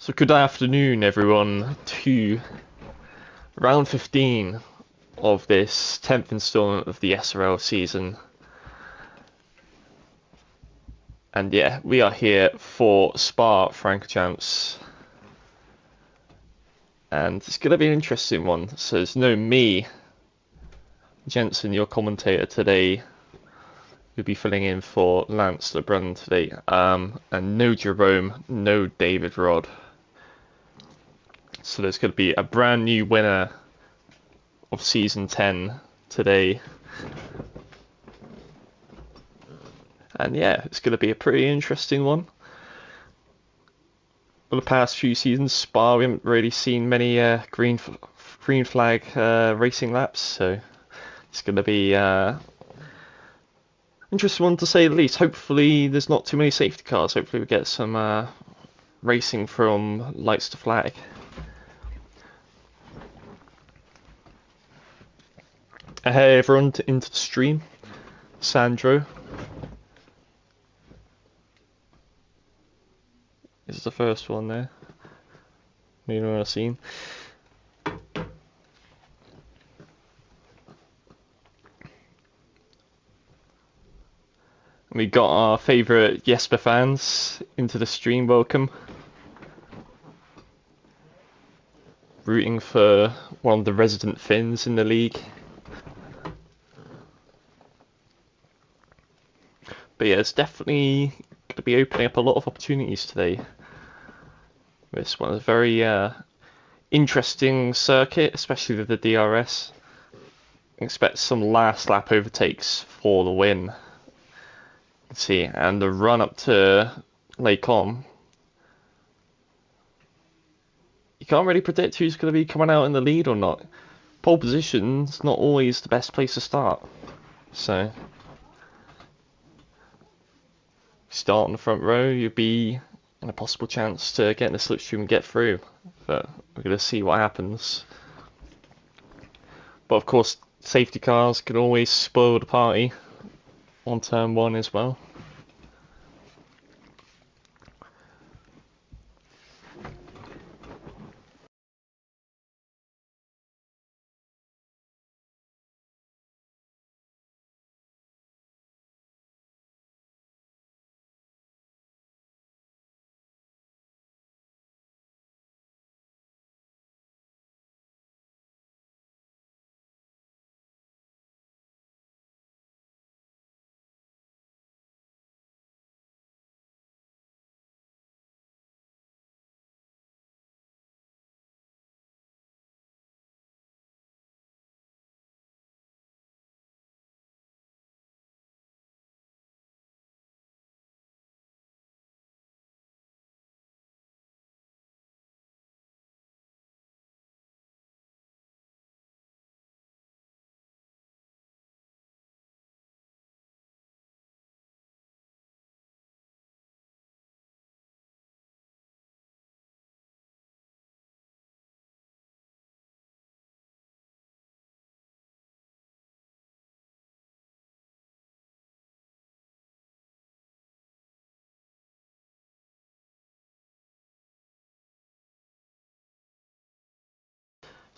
So good afternoon everyone to round 15 of this 10th installment of the SRL season. And yeah, we are here for Spa Francorchamps. And it's going to be an interesting one. So there's no me, Jensen, your commentator today. We'll be filling in for Lance LeBrun today. And no Jerome, no David Rod. So there's going to be a brand new winner of season 10 today. And yeah, it's going to be a pretty interesting one. For the past few seasons, Spa, we haven't really seen many green flag racing laps, so it's going to be interesting one to say the least. Hopefully there's not too many safety cars. Hopefully we get some racing from lights to flag. Hey everyone, into the stream. Sandro. This is the first one there. You know what I've seen. We got our favourite Jesper fans into the stream. Welcome. Rooting for one of the resident Finns in the league. But yeah, it's definitely going to be opening up a lot of opportunities today. This one is a very interesting circuit, especially with the DRS. Expect some last lap overtakes for the win. Let's see, and the run up to Lake Com. You can't really predict who's going to be coming out in the lead or not. Pole position's not always the best place to start. So, start on the front row, you'd be in a possible chance to get in the slipstream and get through. But we're going to see what happens. But of course, safety cars can always spoil the party on turn 1 as well.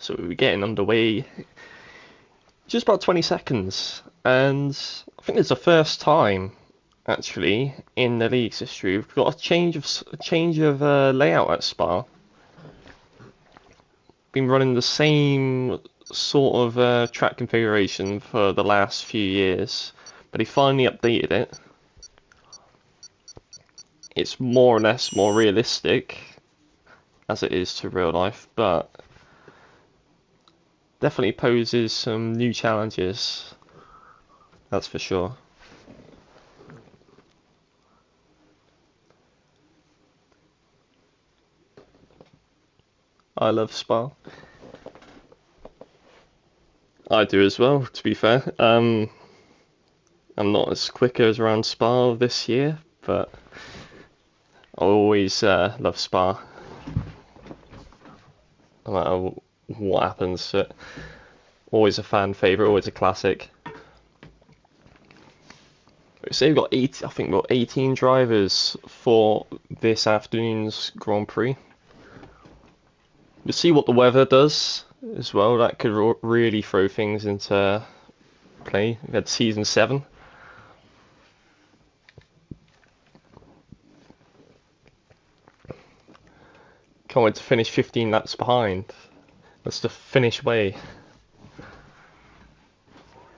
So we're getting underway just about 20 seconds, and I think it's the first time actually in the league's history we've got a change of layout at Spa. Been running the same sort of track configuration for the last few years, but he finally updated it. It's more or less more realistic as it is to real life, but definitely poses some new challenges, that's for sure. I love Spa. I do as well, to be fair. I'm not as quick as around Spa this year, but I always love Spa. No matter what happens, always a fan favourite, always a classic. So we've got 18 drivers for this afternoon's Grand Prix. We'll see what the weather does as well. That could really throw things into play. We had season 7. Can't wait to finish 15 laps behind. That's the finish way.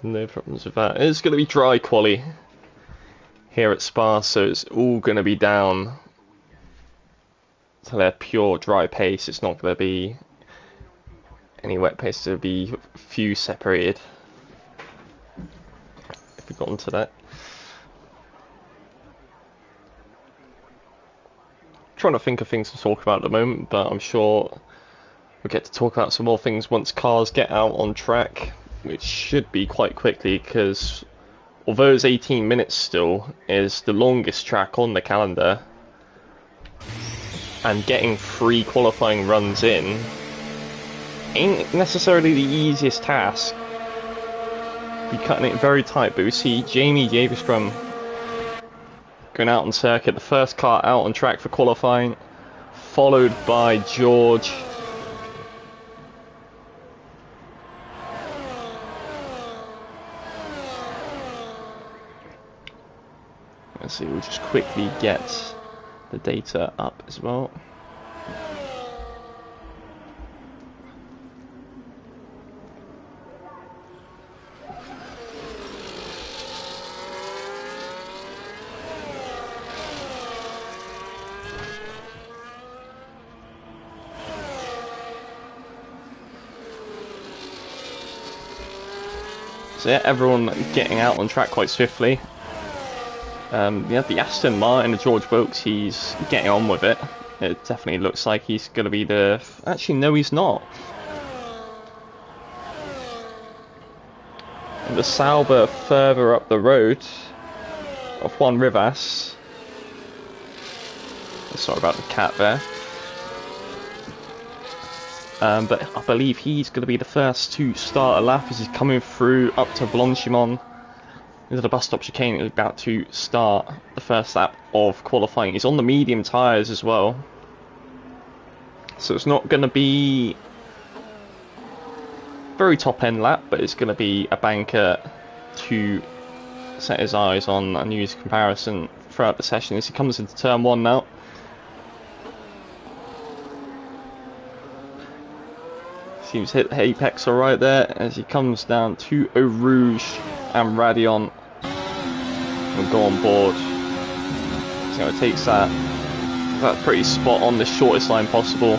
No problems with that. It's going to be dry quali here at Spa, so it's all going to be down to their pure dry pace. It's not going to be any wet pace. There'll be few separated. If we got onto that. Trying to think of things to talk about at the moment, but I'm sure we'll get to talk about some more things once cars get out on track, which should be quite quickly, because although it's 18 minutes still is the longest track on the calendar, and getting 3 qualifying runs in ain't necessarily the easiest task. We're cutting it very tight, but we see Jamie Jägerstrom going out on circuit, the first car out on track for qualifying, followed by George. Let's see, we'll just quickly get the data up as well. So yeah, everyone getting out on track quite swiftly. Yeah, the Aston Martin, the George Wilkes, he's getting on with it. It definitely looks like he's going to be the... Actually, no, he's not. And the Sauber further up the road of Juan Rivas. Sorry about the cat there. But I believe he's going to be the first to start a lap as he's coming through up to Blanchimont. Into the bus stop chicane. He's about to start the first lap of qualifying. He's on the medium tyres as well. So it's not going to be very top end lap, but it's going to be a banker to set his eyes on and use comparison throughout the session as he comes into turn 1 now. Seems to hit the apex alright there as he comes down to Eau Rouge and Radion. Will go on board. So it takes that pretty spot on the shortest line possible.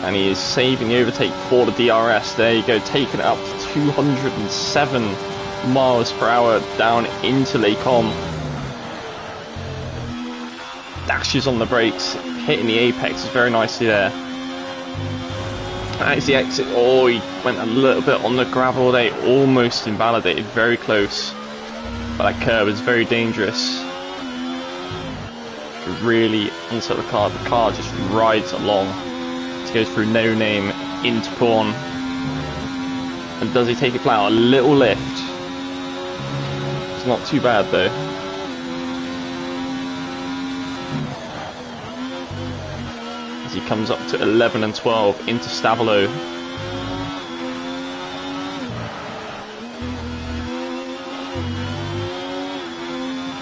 And he is saving the overtake for the DRS. There you go, taking it up to 207 miles per hour down into Les Combes. Dashes on the brakes, hitting the apex very nicely there. As the exit, oh, he went a little bit on the gravel there, almost invalidated, very close. But that curve is very dangerous. Really onto the car just rides along. It goes through No Name into Porn. And does he take it flat? A little lift. It's not too bad though. As he comes up to 11 and 12 into Stavelot.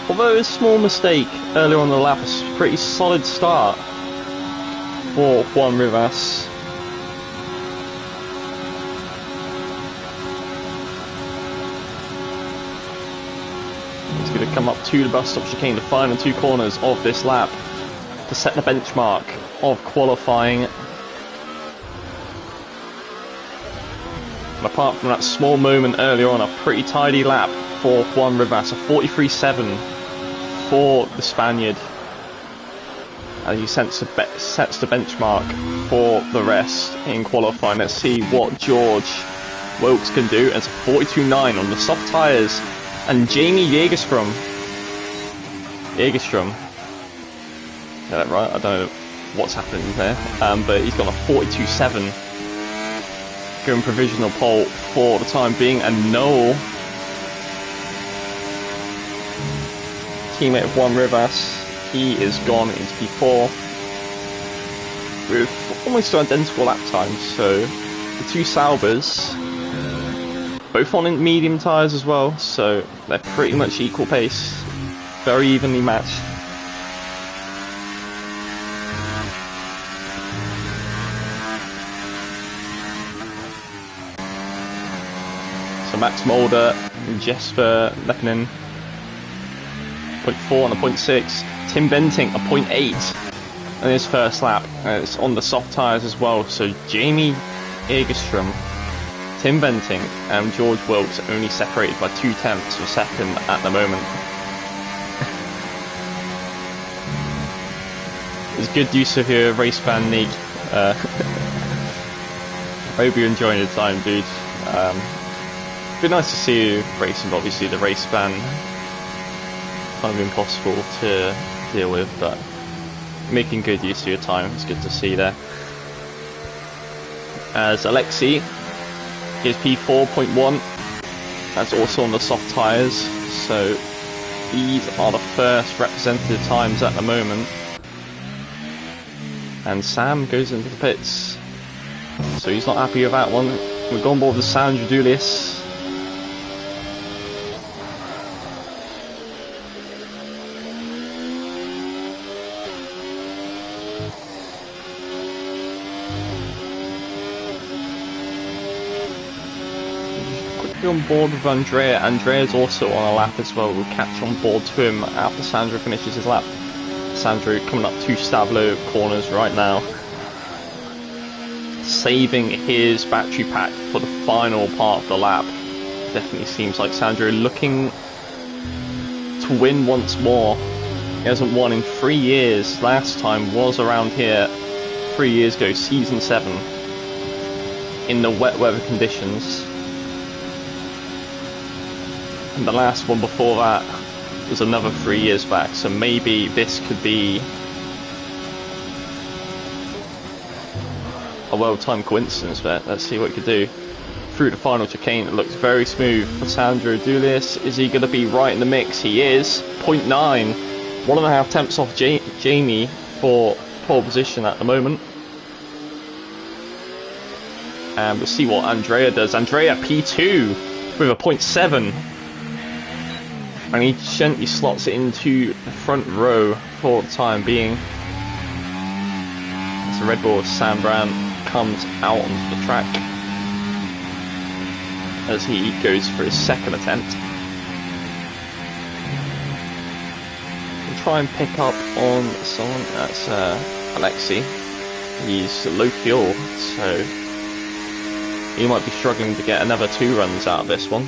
Although a small mistake earlier on the lap, a pretty solid start for Juan Rivas. He's going to come up to the bus stop chicane, the final 2 corners of this lap, to set the benchmark of qualifying. And apart from that small moment earlier on, a pretty tidy lap for Juan Rivas, a 43.7 for the Spaniard. And he sets the benchmark for the rest in qualifying. Let's see what George Wilkes can do. It's a 42.9 on the soft tyres. And Jamie Jägerstrom. Is that right? I don't know what's happening there. But he's got a 42.7. Going provisional pole for the time being. And Noel, teammate of Juan Rivas, he is gone into P4. with almost identical lap times. So the two Saubers, both on medium tyres as well, so they're pretty much equal pace, very evenly matched. So Max Mulder and Jesper Leppinen, 0.4 and a 0.6. Tim Benting, a 0.8 in his first lap. It's on the soft tyres as well, so Jamie Egerstrom, Tim Benting and George Wilkes only separated by 0.2 of a second at the moment. It's good use of your race ban, Nig. Hope you're enjoying your time, dude. It'd be nice to see you racing, but obviously the race ban kind of impossible to deal with, but making good use of your time, it's good to see there. As Alexei, his P4.1, that's also on the soft tyres, so these are the first representative times at the moment. And Sam goes into the pits, so he's not happy with that one. We've gone on board with Sandra Dulius. On board with Andrea. Andrea's also on a lap as well. We'll catch on board to him after Sandro finishes his lap. Sandro coming up 2 Stavlo corners right now, saving his battery pack for the final part of the lap. Definitely seems like Sandro looking to win once more. He hasn't won in 3 years. Last time was around here 3 years ago, season 7, in the wet weather conditions. And the last one before that was another 3 years back, so maybe this could be a well-timed coincidence there. Let's see what he could do. Through the final chicane, it looks very smooth for Sandro Dulius. Is he going to be right in the mix? He is. 0.9. 1.5 tenths off Jamie for pole position at the moment. And we'll see what Andrea does. Andrea P2 with a 0.7. And he gently slots it into the front row for the time being. As the Red Bull Sam Brown comes out onto the track, as he goes for his second attempt. We'll try and pick up on someone. That's Alexei. He's low fuel, so he might be struggling to get another 2 runs out of this one.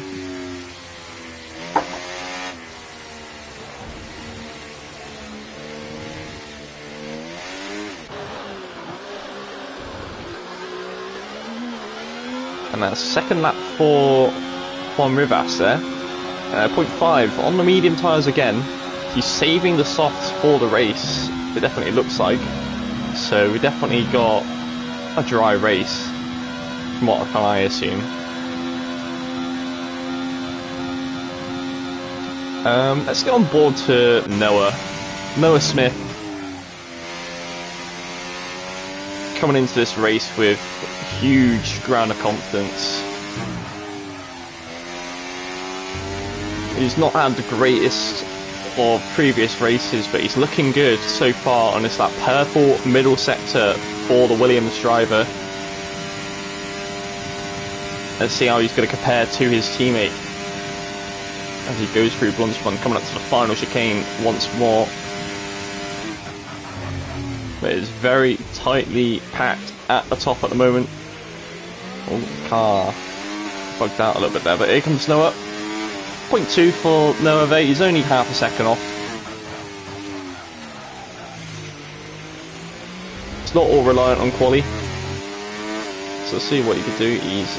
And that's second lap for Juan Rivas there. 0.5 on the medium tyres again. He's saving the softs for the race, it definitely looks like. So we definitely got a dry race, from what can I assume. Let's get on board to Noah Smith. Coming into this race with huge ground of confidence. He's not had the greatest of previous races, but he's looking good so far on this that purple middle sector for the Williams driver. Let's see how he's going to compare to his teammate as he goes through Blundsman, coming up to the final chicane once more. But it's very tightly packed at the top at the moment. Oh, car bugged out a little bit there, but here comes Noah. 0.2 for Noah there, he's only half a second off. It's not all reliant on quali. So let's see what he could do. He's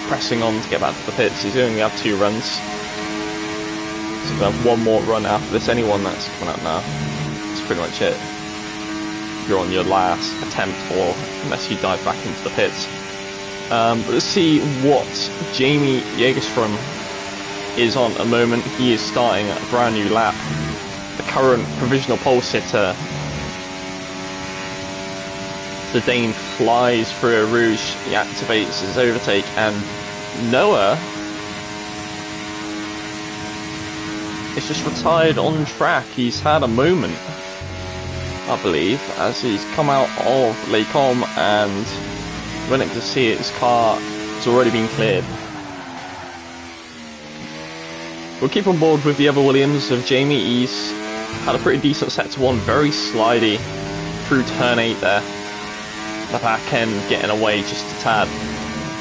pressing on to get back to the pits. He's only have 2 runs. So we'll have 1 more run after this. Anyone that's coming up now, that's pretty much it. You're on your last attempt, or unless you dive back into the pits. But let's see what Jamie Jägerström is on at the moment. He is starting a brand new lap. The current provisional pole sitter The Dane flies through a Rouge, he activates his overtake, and Noah is just retired on track. He's had a moment, I believe, as he's come out of Les Combes and went to see his car has already been cleared. We'll keep on board with the other Williams of Jamie. He's had a pretty decent sector 1, very slidey through turn 8 there. The back end getting away just a tad.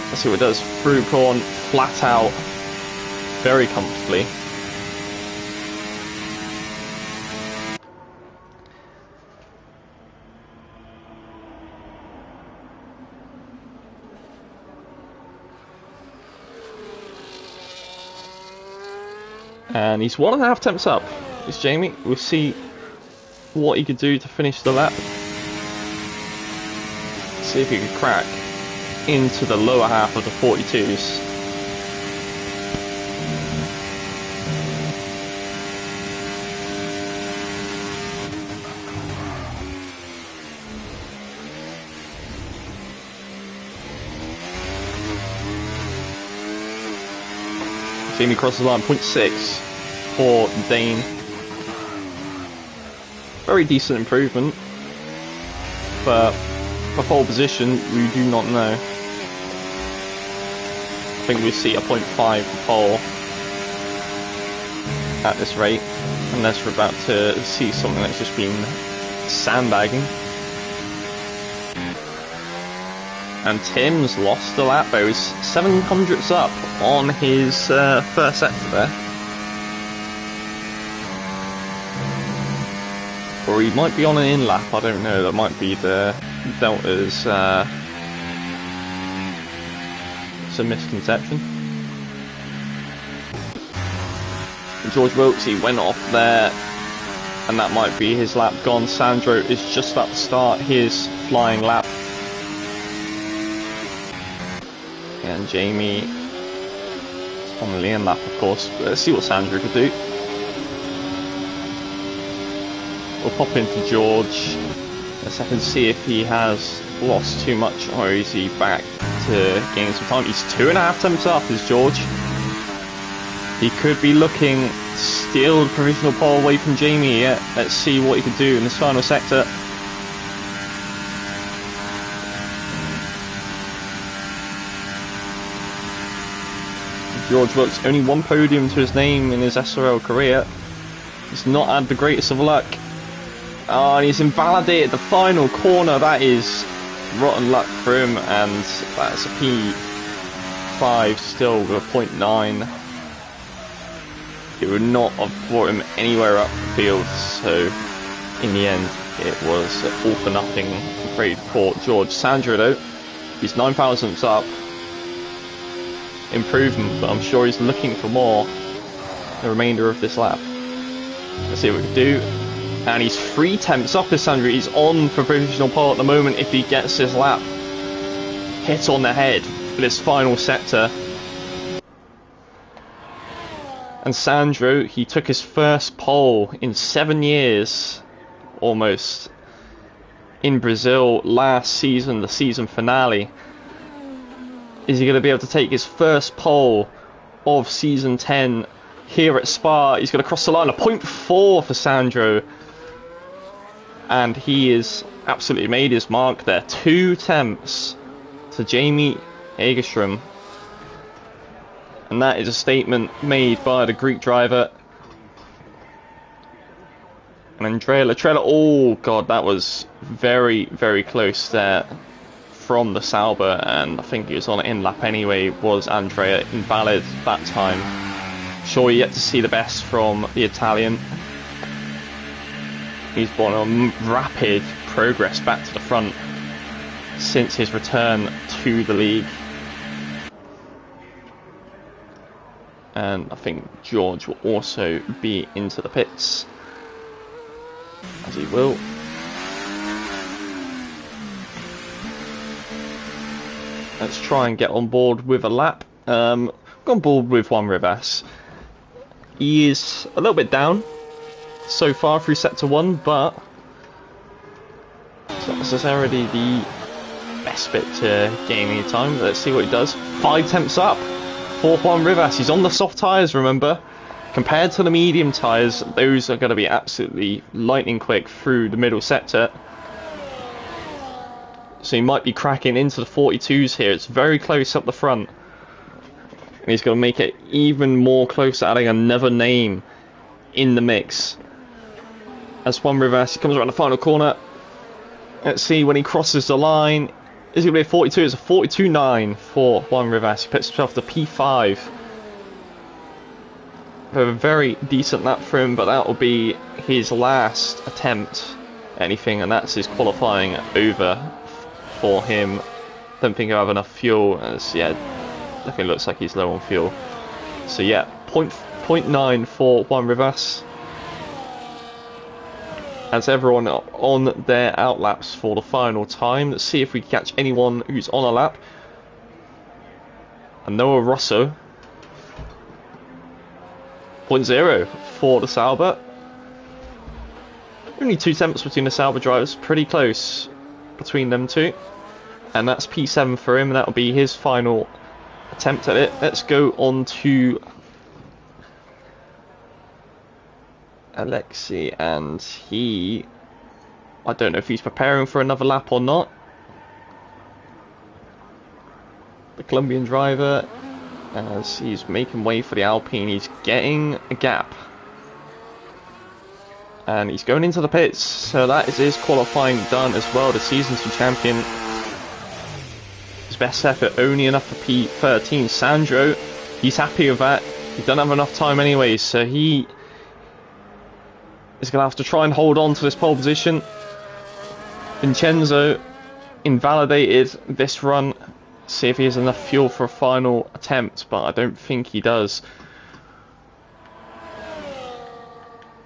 Let's see what it does. Through corn, flat out, very comfortably. And he's 1.5 temps up. It's Jamie. We'll see what he could do to finish the lap. See if he could crack into the lower half of the 42s. Jamie crosses the line, 0.6 for Dane. Very decent improvement, but for pole position, we do not know. I think we see a 0.5 for pole at this rate, unless we're about to see something that's just been sandbagging. And Tim's lost a lap, though. He's 700ths up on his first sector there. Or he might be on an in-lap, I don't know. That might be the Delta's... it's a misconception. And George Wilkes, he went off there, and that might be his lap gone. Sandro is just about to start his flying lap. And Jamie on the lean lap, of course. Let's see what Sandro could do. We'll pop into George in a second, see if he has lost too much, or is he back to gaining some time. He's 2.5 temps up, is George. He could be looking to steal the provisional pole away from Jamie here. Let's see what he can do in this final sector. George Wilkes, only 1 podium to his name in his SRL career. He's not had the greatest of luck. Oh, and he's invalidated the final corner. That is rotten luck for him, and that's a P5 still with a 0.9. It would not have brought him anywhere up the field, so in the end it was all for nothing, I'm afraid, for George. Sandro, though, he's 9 thousandths up. Improvement, but I'm sure he's looking for more the remainder of this lap. Let's see what we can do. And he's 3 temps up as Sandro. He's on for provisional pole at the moment if he gets his lap hit on the head for this final sector. And Sandro, he took his first pole in 7 years almost in Brazil last season, the season finale. Is he going to be able to take his first pole of season 10 here at Spa? He's going to cross the line, a 0.4 for Sandro. And he has absolutely made his mark there. 2 temps to Jamie Egerstrom. And that is a statement made by the Greek driver. And Andrea Latrella, oh god, that was very, very close there from the Sauber, and I think he was on an in-lap anyway. Was Andrea invalid that time? Sure, yet to see the best from the Italian. He's brought on rapid progress back to the front since his return to the league. And I think George will also be into the pits, as he will. Let's try and get on board with a lap. Go on board with Juan Rivas. He is a little bit down so far through sector 1, but it's not necessarily the best bit to gain any time. Let's see what he does. 5 tenths up for Juan Rivas. He's on the soft tyres, remember. Compared to the medium tyres, those are going to be absolutely lightning quick through the middle sector. So he might be cracking into the 42s here. It's very close up the front. And he's going to make it even more close, adding another name in the mix. As Juan Rivas, he comes around the final corner. Let's see when he crosses the line. Is it going to be a 42? It's a 42.9 for Juan Rivas. He puts himself to P5. A very decent lap for him, but that will be his last attempt at anything, and that's his qualifying over for him. Don't think he'll have enough fuel, as yeah, definitely looks like he's low on fuel. So yeah, 0.9 for Juan Rivas. As everyone on their outlaps for the final time. Let's see if we can catch anyone who's on a lap. And Noah Rosso. 0.0 for the Sauber. Only 2 tenths between the Sauber drivers. Pretty close between them two. And that's P7 for him. And that'll be his final attempt at it. Let's go on to Alexi, and I don't know if he's preparing for another lap or not. The Colombian driver, as he's making way for the Alpine, he's getting a gap. And he's going into the pits, so that is his qualifying done as well. The Season 2 champion. His best effort, only enough for P13. Sandro, he's happy with that. He doesn't have enough time anyway, so he is going to have to try and hold on to this pole position. Vincenzo invalidated this run. See if he has enough fuel for a final attempt, but I don't think he does.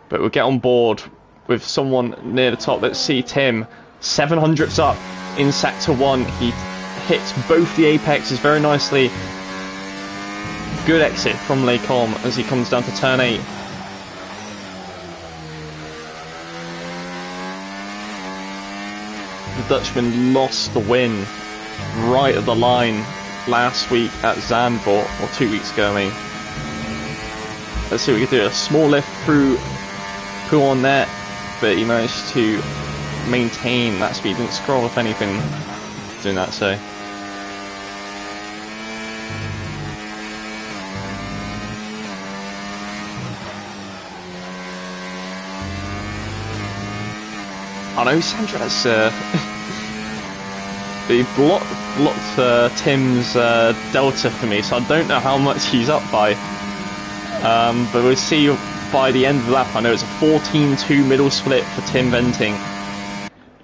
But we'll get on board with someone near the top. Let's see Tim. 700ths up in sector 1. He hits both the apexes very nicely. Good exit from Les Combes as he comes down to turn 8. The Dutchman lost the win right at the line last week at Zandvoort, or 2 weeks ago, I mean. Let's see what we can do. A small lift through on there, but he managed to maintain that speed. Didn't scroll if anything doing that, so. I know Sandra's he blocked Tim's delta for me, so I don't know how much he's up by. But we'll see by the end of the lap. I know it's a 14-2 middle split for Tim Venting.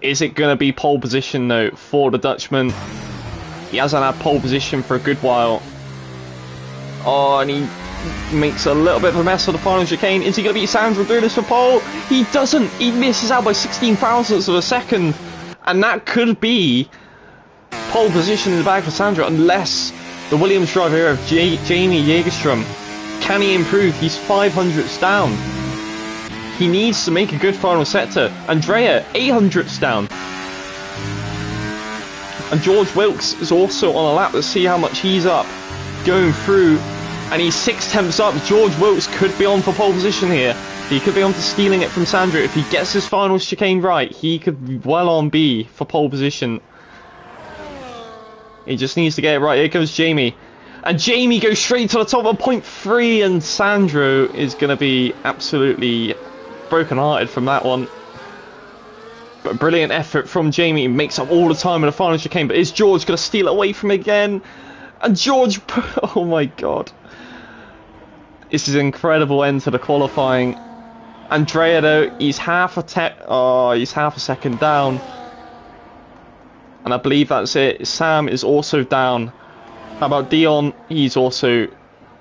Is it going to be pole position though for the Dutchman? He hasn't had pole position for a good while. Oh, and he makes a little bit of a mess of the final chicane. Is he going to beat Sandro doing this for pole? He doesn't. He misses out by 16 thousandths of a second. And that could be pole position in the bag for Sandro, unless the Williams driver here of Jamie Jägerström. Can he improve? He's 500ths down. He needs to make a good final sector. Andrea, 800ths down. And George Wilkes is also on a lap. Let's see how much he's up going through. And he's 6 tenths up. George Wilkes could be on for pole position here. He could be on to stealing it from Sandro. If he gets his final chicane right, he could well on be for pole position. He just needs to get it right. Here comes Jamie. And Jamie goes straight to the top of 0.3, and Sandro is going to be absolutely broken-hearted from that one. But brilliant effort from Jamie. He makes up all the time in the final chicane. But is George going to steal it away from him again? And George... Oh my god. This is an incredible end to the qualifying. Andrea though, he's half a second down. And I believe that's it. Sam is also down. How about Dion? He's also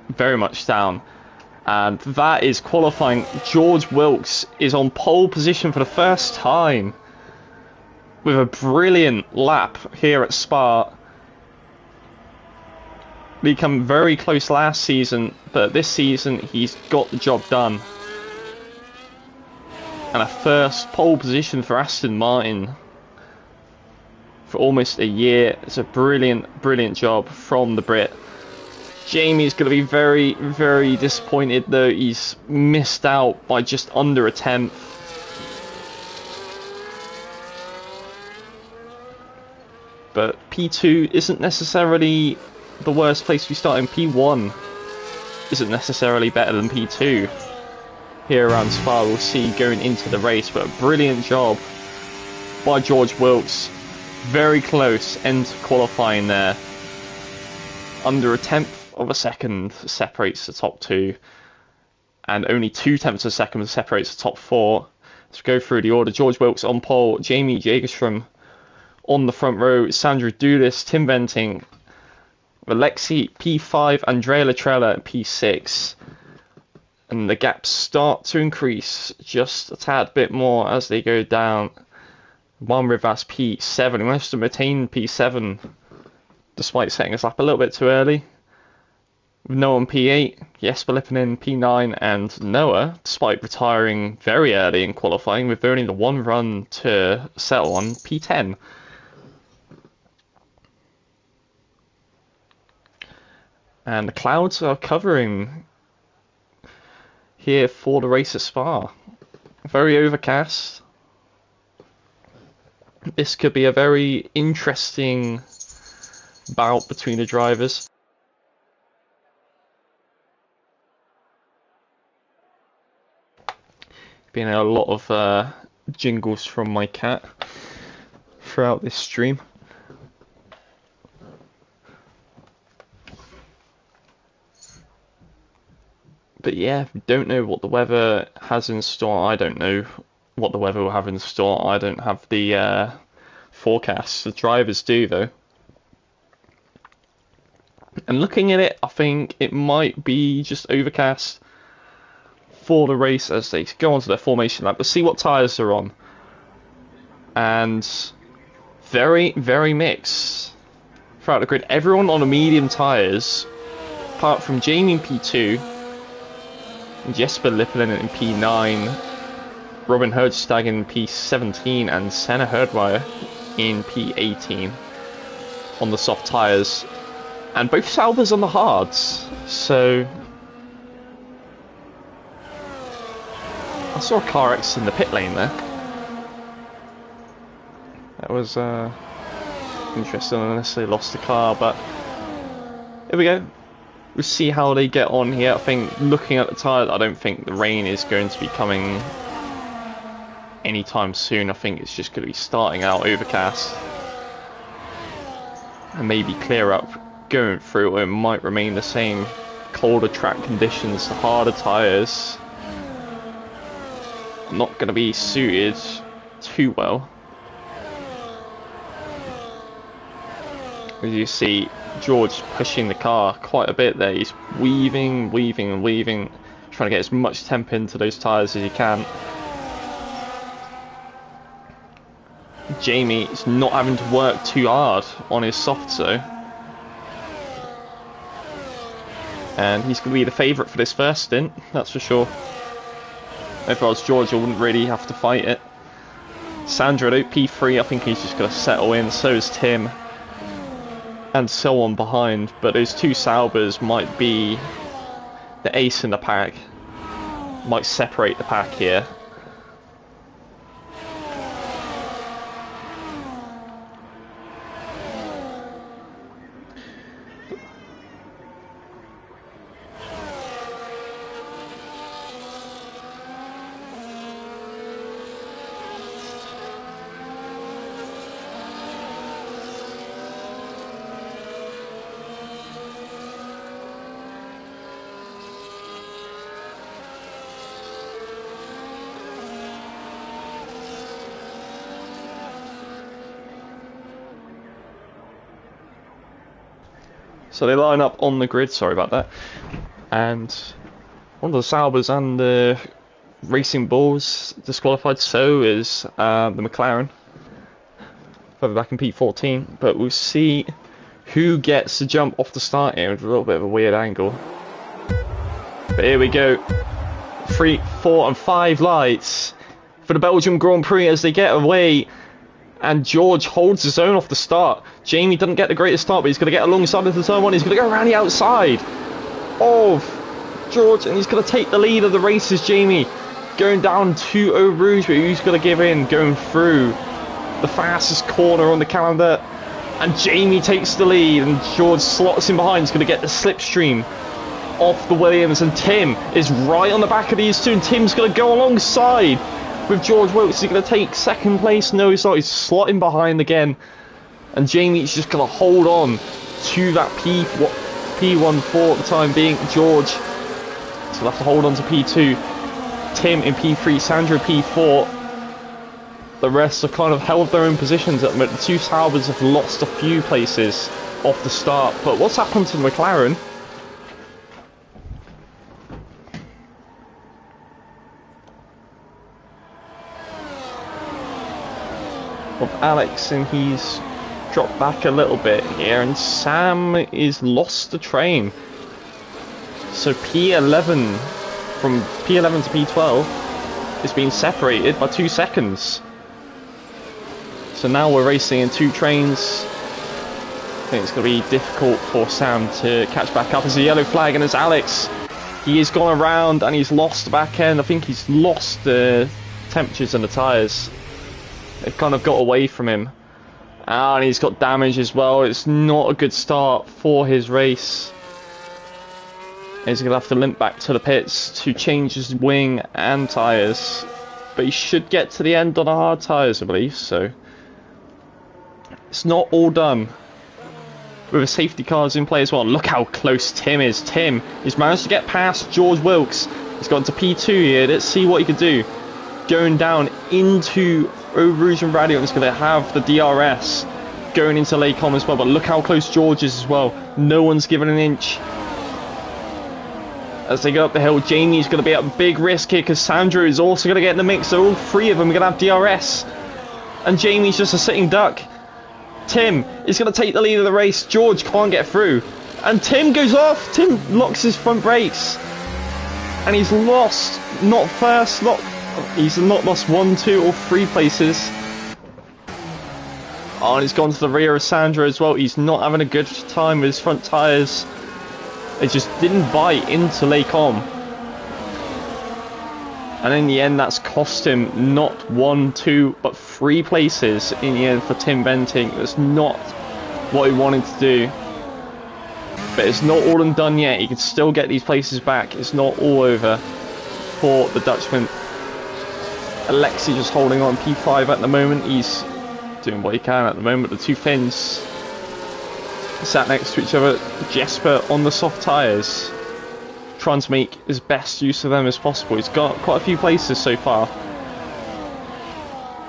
very much down. And that is qualifying. George Wilkes is on pole position for the first time. With a brilliant lap here at Spa. Become very close last season, but this season he's got the job done. And a first pole position for Aston Martin for almost a year. It's a brilliant job from the Brit. Jamie's going to be very disappointed though. He's missed out by just under a tenth. But P2 isn't necessarily the worst place to be starting. P1 isn't necessarily better than P2 here around Spa. We'll see going into the race, but a brilliant job by George Wilkes. Very close end to qualifying there. Under a tenth of a second separates the top two, and only 0.2 of a second separates the top four. Let's go through the order. George Wilkes on pole, Jamie Jagerstrom on the front row, Sandra Dudas, Tim Venting, Alexi P5, Andrea Latrella P6, and the gaps start to increase just a tad bit more as they go down. Juan Rivas P7, he managed to maintain P7 despite setting us up a little bit too early. Noah on P8, Jesper Lipponen P9, and Noah, despite retiring very early in qualifying with only the one run to settle on, P10. And the clouds are covering here for the race at Spa. Very overcast. This could be a very interesting bout between the drivers. Been a lot of jingles from my cat throughout this stream. But yeah, don't know what the weather has in store. I don't know what the weather will have in store. I don't have the forecast. The drivers do though. And looking at it, I think it might be just overcast for the race as they go onto their formation lap. We'll see what tyres they're on. And very mixed throughout the grid. Everyone on the medium tyres, apart from Jamie in P2, Jesper Lipponen in P9, Robin Herdstag in P17, and Senna Herdwire in P18 on the soft tyres. And both Saubers on the hards, so I saw a car accident in the pit lane there. That was interesting, unless they lost the car, but here we go. We'll see how they get on here. I think looking at the tyres, I don't think the rain is going to be coming anytime soon. I think it's just going to be starting out overcast and maybe clear up going through, or it might remain the same. Colder track conditions, the harder tyres not going to be suited too well. As you see, George pushing the car quite a bit there. He's weaving, trying to get as much temp into those tyres as he can. Jamie is not having to work too hard on his softs though. And he's going to be the favourite for this first stint, that's for sure. If I was George, I wouldn't really have to fight it. Sandro, P3, I think he's just going to settle in. So is Tim. And so on behind. But those two Saubers might be the ace in the pack. Might separate the pack here. So they line up on the grid, sorry about that. And one of the Saubers and the Racing Bulls disqualified, so is the McLaren. Further back in P14, but we'll see who gets the jump off the start here with a little bit of a weird angle. But here we go. 3, 4 and 5 lights for the Belgian Grand Prix as they get away And George holds his own off the start. Jamie doesn't get the greatest start, but he's going to get alongside into turn 1. He's going to go around the outside of George, and he's going to take the lead of the race as Jamie going down to Eau Rouge, but who's going to give in, going through the fastest corner on the calendar. And Jamie takes the lead, and George slots in behind. He's going to get the slipstream off the Williams, and Tim is right on the back of these two, and Tim's going to go alongside with George Wilkes. He's going to take second place. No, he's not. He's slotting behind again, and Jamie's just going to hold on to that P14 at the time being. George so he'll have to hold on to P2, Tim in P3, Sandro P4. The rest have kind of held their own positions at the moment. The two Saubers have lost a few places off the start, but what's happened to the McLaren? Of Alex, and he's dropped back a little bit here, and Sam is lost the train. So P11 from P11 to P12 is being separated by 2 seconds. So now we're racing in 2 trains. I think it's going to be difficult for Sam to catch back up. There's a yellow flag, and there's Alex. He has gone around and he's lost the back end. I think he's lost the temperatures in the tyres. They've kind of got away from him. And he's got damage as well. It's not a good start for his race. He's going to have to limp back to the pits to change his wing and tyres. But he should get to the end on the hard tyres, I believe. So it's not all done. With the safety cars in play as well. Look how close Tim is. Tim has managed to get past George Wilkes. He's gone to P2 here. Let's see what he can do. Going down into Eau Rouge and Radio. He's going to have the DRS going into Les Combes as well. But look how close George is as well. No one's given an inch. As they go up the hill, Jamie's going to be at a big risk here because Sandro is also going to get in the mix. So all 3 of them are going to have DRS. And Jamie's just a sitting duck. Tim is going to take the lead of the race. George can't get through. And Tim goes off. Tim locks his front brakes. And he's lost, not first, he's not lost 1, 2 or 3 places. Oh, and he's gone to the rear of Sandro as well. He's not having a good time with his front tyres. They just didn't bite into Les Combes. And in the end, that's cost him not 1, 2, but 3 places in the end for Tim Benting. That's not what he wanted to do. But it's not all and done yet. He can still get these places back. It's not all over for the Dutchman. Alexi just holding on P5 at the moment. He's doing what he can at the moment. The 2 Finns sat next to each other. Jesper on the soft tyres, trying to make as best use of them as possible. He's got quite a few places so far.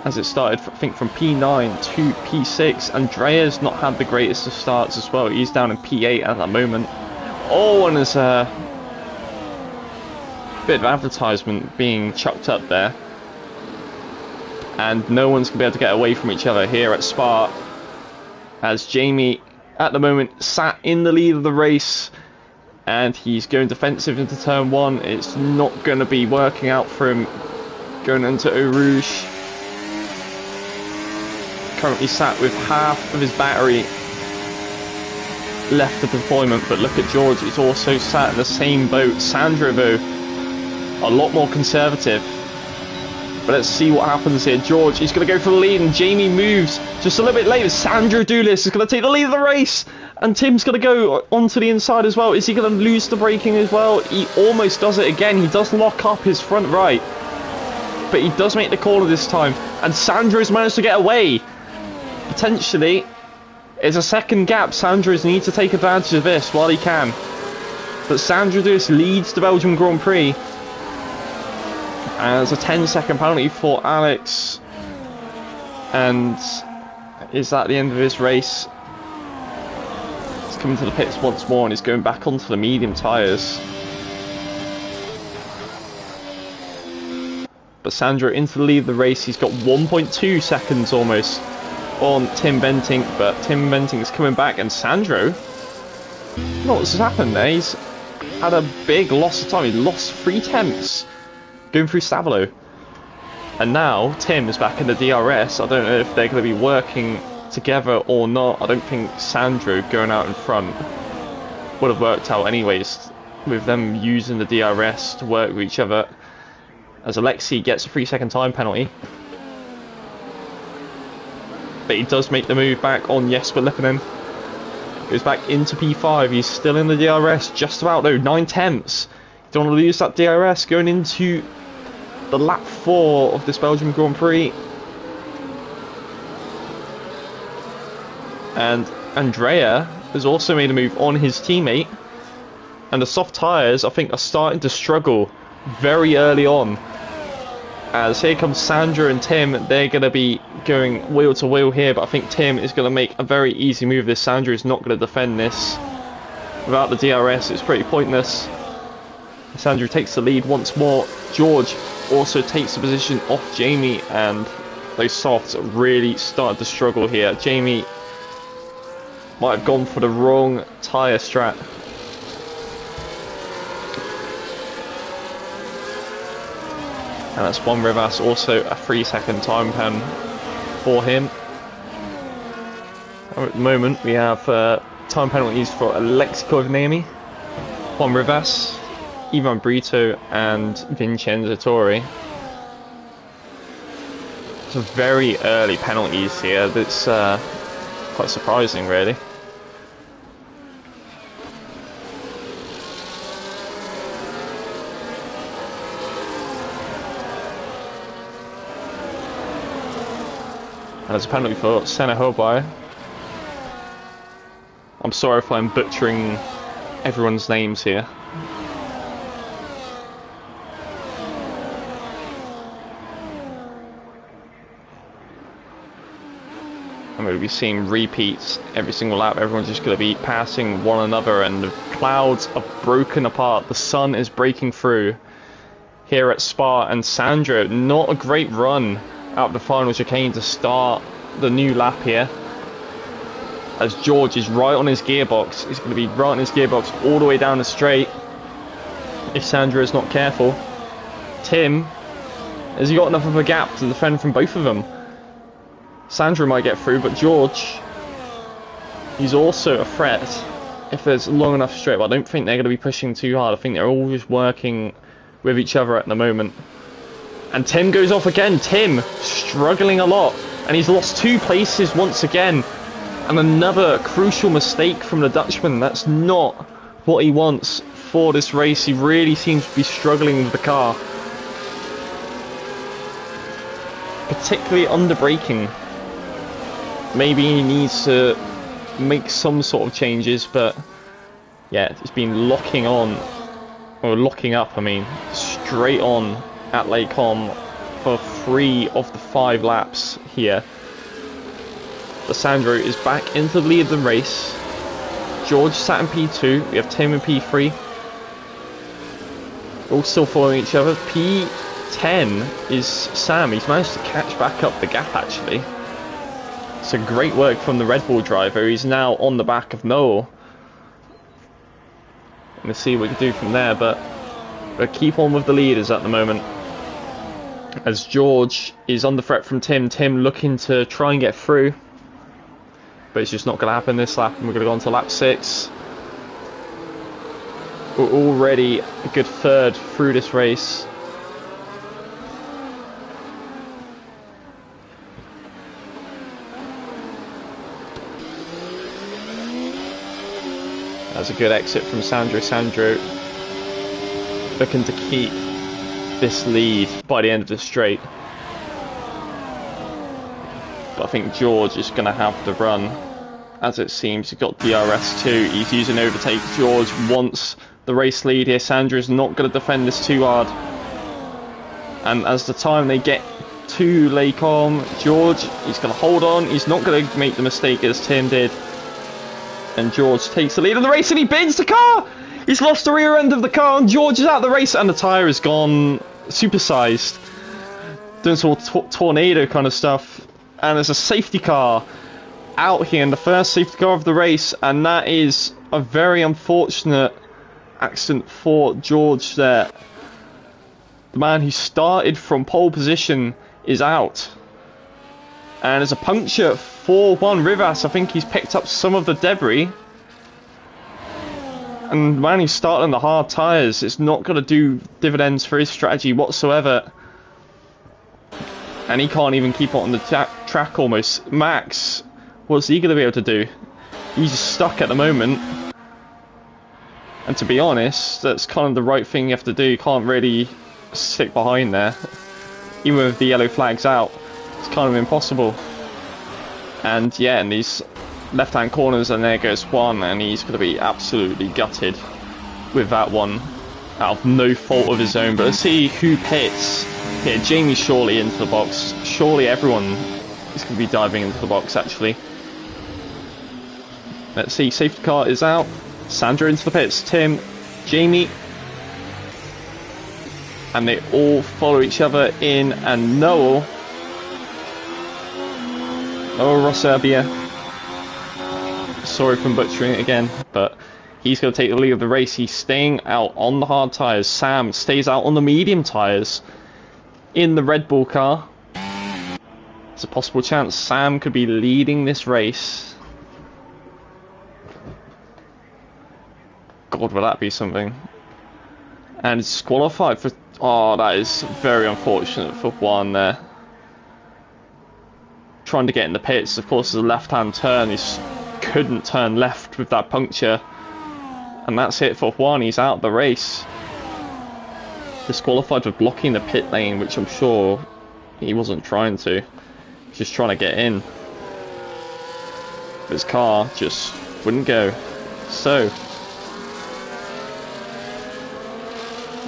As it started, I think, from P9 to P6. Andrea's not had the greatest of starts as well. He's down in P8 at the moment. Oh, and there's a bit of advertisement being chucked up there. And no one's going to be able to get away from each other here at Spa. As Jamie, at the moment, sat in the lead of the race. And he's going defensive into turn 1. It's not going to be working out for him going into Eau Rouge. Currently sat with half of his battery left of deployment. But look at George, he's also sat in the same boat. Sandro, though, a lot more conservative. But let's see what happens here. George, he's going to go for the lead, and Jamie moves just a little bit later. Sandro Doulis is going to take the lead of the race, and Tim's going to go onto the inside as well. Is he going to lose the braking as well? He almost does it again. He does lock up his front right, but he does make the corner this time, and Sandro's managed to get away. Potentially, it's a second gap. Sandro's needs to take advantage of this while he can. But Sandro Doulis leads the Belgian Grand Prix. And there's a 10-second penalty for Alex. And is that the end of his race? He's coming to the pits once more and he's going back onto the medium tyres. But Sandro into the lead of the race. He's got 1.2 seconds almost on Tim Benting. But Tim Benting is coming back, and Sandro, what's happened there? He's had a big loss of time. He lost 3 tenths going through Stavolo. And now Tim is back in the DRS. I don't know if they're going to be working together or not. I don't think Sandro going out in front would have worked out anyways, with them using the DRS to work with each other, as Alexei gets a 3-second time penalty. But he does make the move back on Jesper Lipponen. Goes back into P5. He's still in the DRS, just about though, 9/10. Don't want to lose that DRS going into the lap 4 of this Belgian Grand Prix. And Andrea has also made a move on his teammate. And the soft tyres, I think, are starting to struggle very early on. As here comes Sandra and Tim, they're going to be going wheel to wheel here, but I think Tim is going to make a very easy move. This Sandra is not going to defend this. Without the DRS, it's pretty pointless. Sandra takes the lead once more. George also takes the position off Jamie, and those softs really started to struggle here. Jamie might have gone for the wrong tyre strat. And that's Juan Rivas, also a 3-second time pen for him. At the moment we have time penalties for Alexei Koivaniemi, Juan Rivas, Ivan Brito and Vincenzo Torre. Some very early penalties here. That's quite surprising, really. And there's a penalty for Senna Hobai. I'm sorry if I'm butchering everyone's names here. I'm going to be seeing repeats every single lap. Everyone's just going to be passing one another, and the clouds are broken apart. The sun is breaking through here at Spa, and Sandro, not a great run out of the final chicane to start the new lap here. As George is right on his gearbox. He's going to be right on his gearbox all the way down the straight if Sandro is not careful. Tim, has he got enough of a gap to defend from both of them? Sandro might get through, but George, he's also a threat if there's long enough straight. But I don't think they're going to be pushing too hard. I think they're all just working with each other at the moment. And Tim goes off again. Tim struggling a lot, and he's lost 2 places once again. And another crucial mistake from the Dutchman. That's not what he wants for this race. He really seems to be struggling with the car, particularly under braking. Maybe he needs to make some sort of changes, but yeah, it's been locking on, or locking up, I mean, straight on at Les Combes for 3 of the 5 laps here. Sandro is back into the lead of the race. George sat in P2. We have Tim in P3. All still following each other. P10 is Sam. He's managed to catch back up the gap, actually. So great work from the Red Bull driver. He's now on the back of Noel. Let's see what we can do from there, but we'll keep on with the leaders at the moment. As George is under threat from Tim. Tim looking to try and get through, but it's just not going to happen this lap, and we're going to go on to lap 6. We're already a good third through this race. That's a good exit from Sandro. Sandro looking to keep this lead by the end of the straight. But I think George is going to have the run, as it seems. He's got DRS too. He's using overtake. George wants the race lead here. Sandro is not going to defend this too hard. And as the time they get to Les Combes, George, he's going to hold on. He's not going to make the mistake as Tim did. And George takes the lead of the race, and he bins the car! He's lost the rear end of the car, and George is out of the race, and the tyre has gone supersized. Doing some tornado kind of stuff. And there's a safety car out here, and the first safety car of the race, and that is a very unfortunate accident for George there. The man who started from pole position is out. And there's a puncture for Juan Rivas. I think he's picked up some of the debris. And when he's starting the hard tyres, it's not going to do dividends for his strategy whatsoever. And he can't even keep it on the track almost. Max, what's he going to be able to do? He's just stuck at the moment. And to be honest, that's kind of the right thing you have to do. You can't really stick behind there. Even with the yellow flags out, it's kind of impossible. And yeah, in these left-hand corners, and there goes Juan, and he's going to be absolutely gutted with that one, out of no fault of his own. But let's see who pits here. Jamie surely into the box. Surely everyone is going to be diving into the box, actually. Let's see, safety car is out. Sandra into the pits, Tim, Jamie. And they all follow each other in, and Noel Rosabia. Sorry for butchering it again, but he's going to take the lead of the race. He's staying out on the hard tyres. Sam stays out on the medium tyres in the Red Bull car. There's a possible chance Sam could be leading this race. God, will that be something? And it's qualified for... Oh, that is very unfortunate for Juan there. Trying to get in the pits. Of course, there's a left-hand turn. He couldn't turn left with that puncture. And that's it for Juan. He's out of the race. Disqualified for blocking the pit lane, which I'm sure he wasn't trying to. He's just trying to get in. But his car just wouldn't go. So...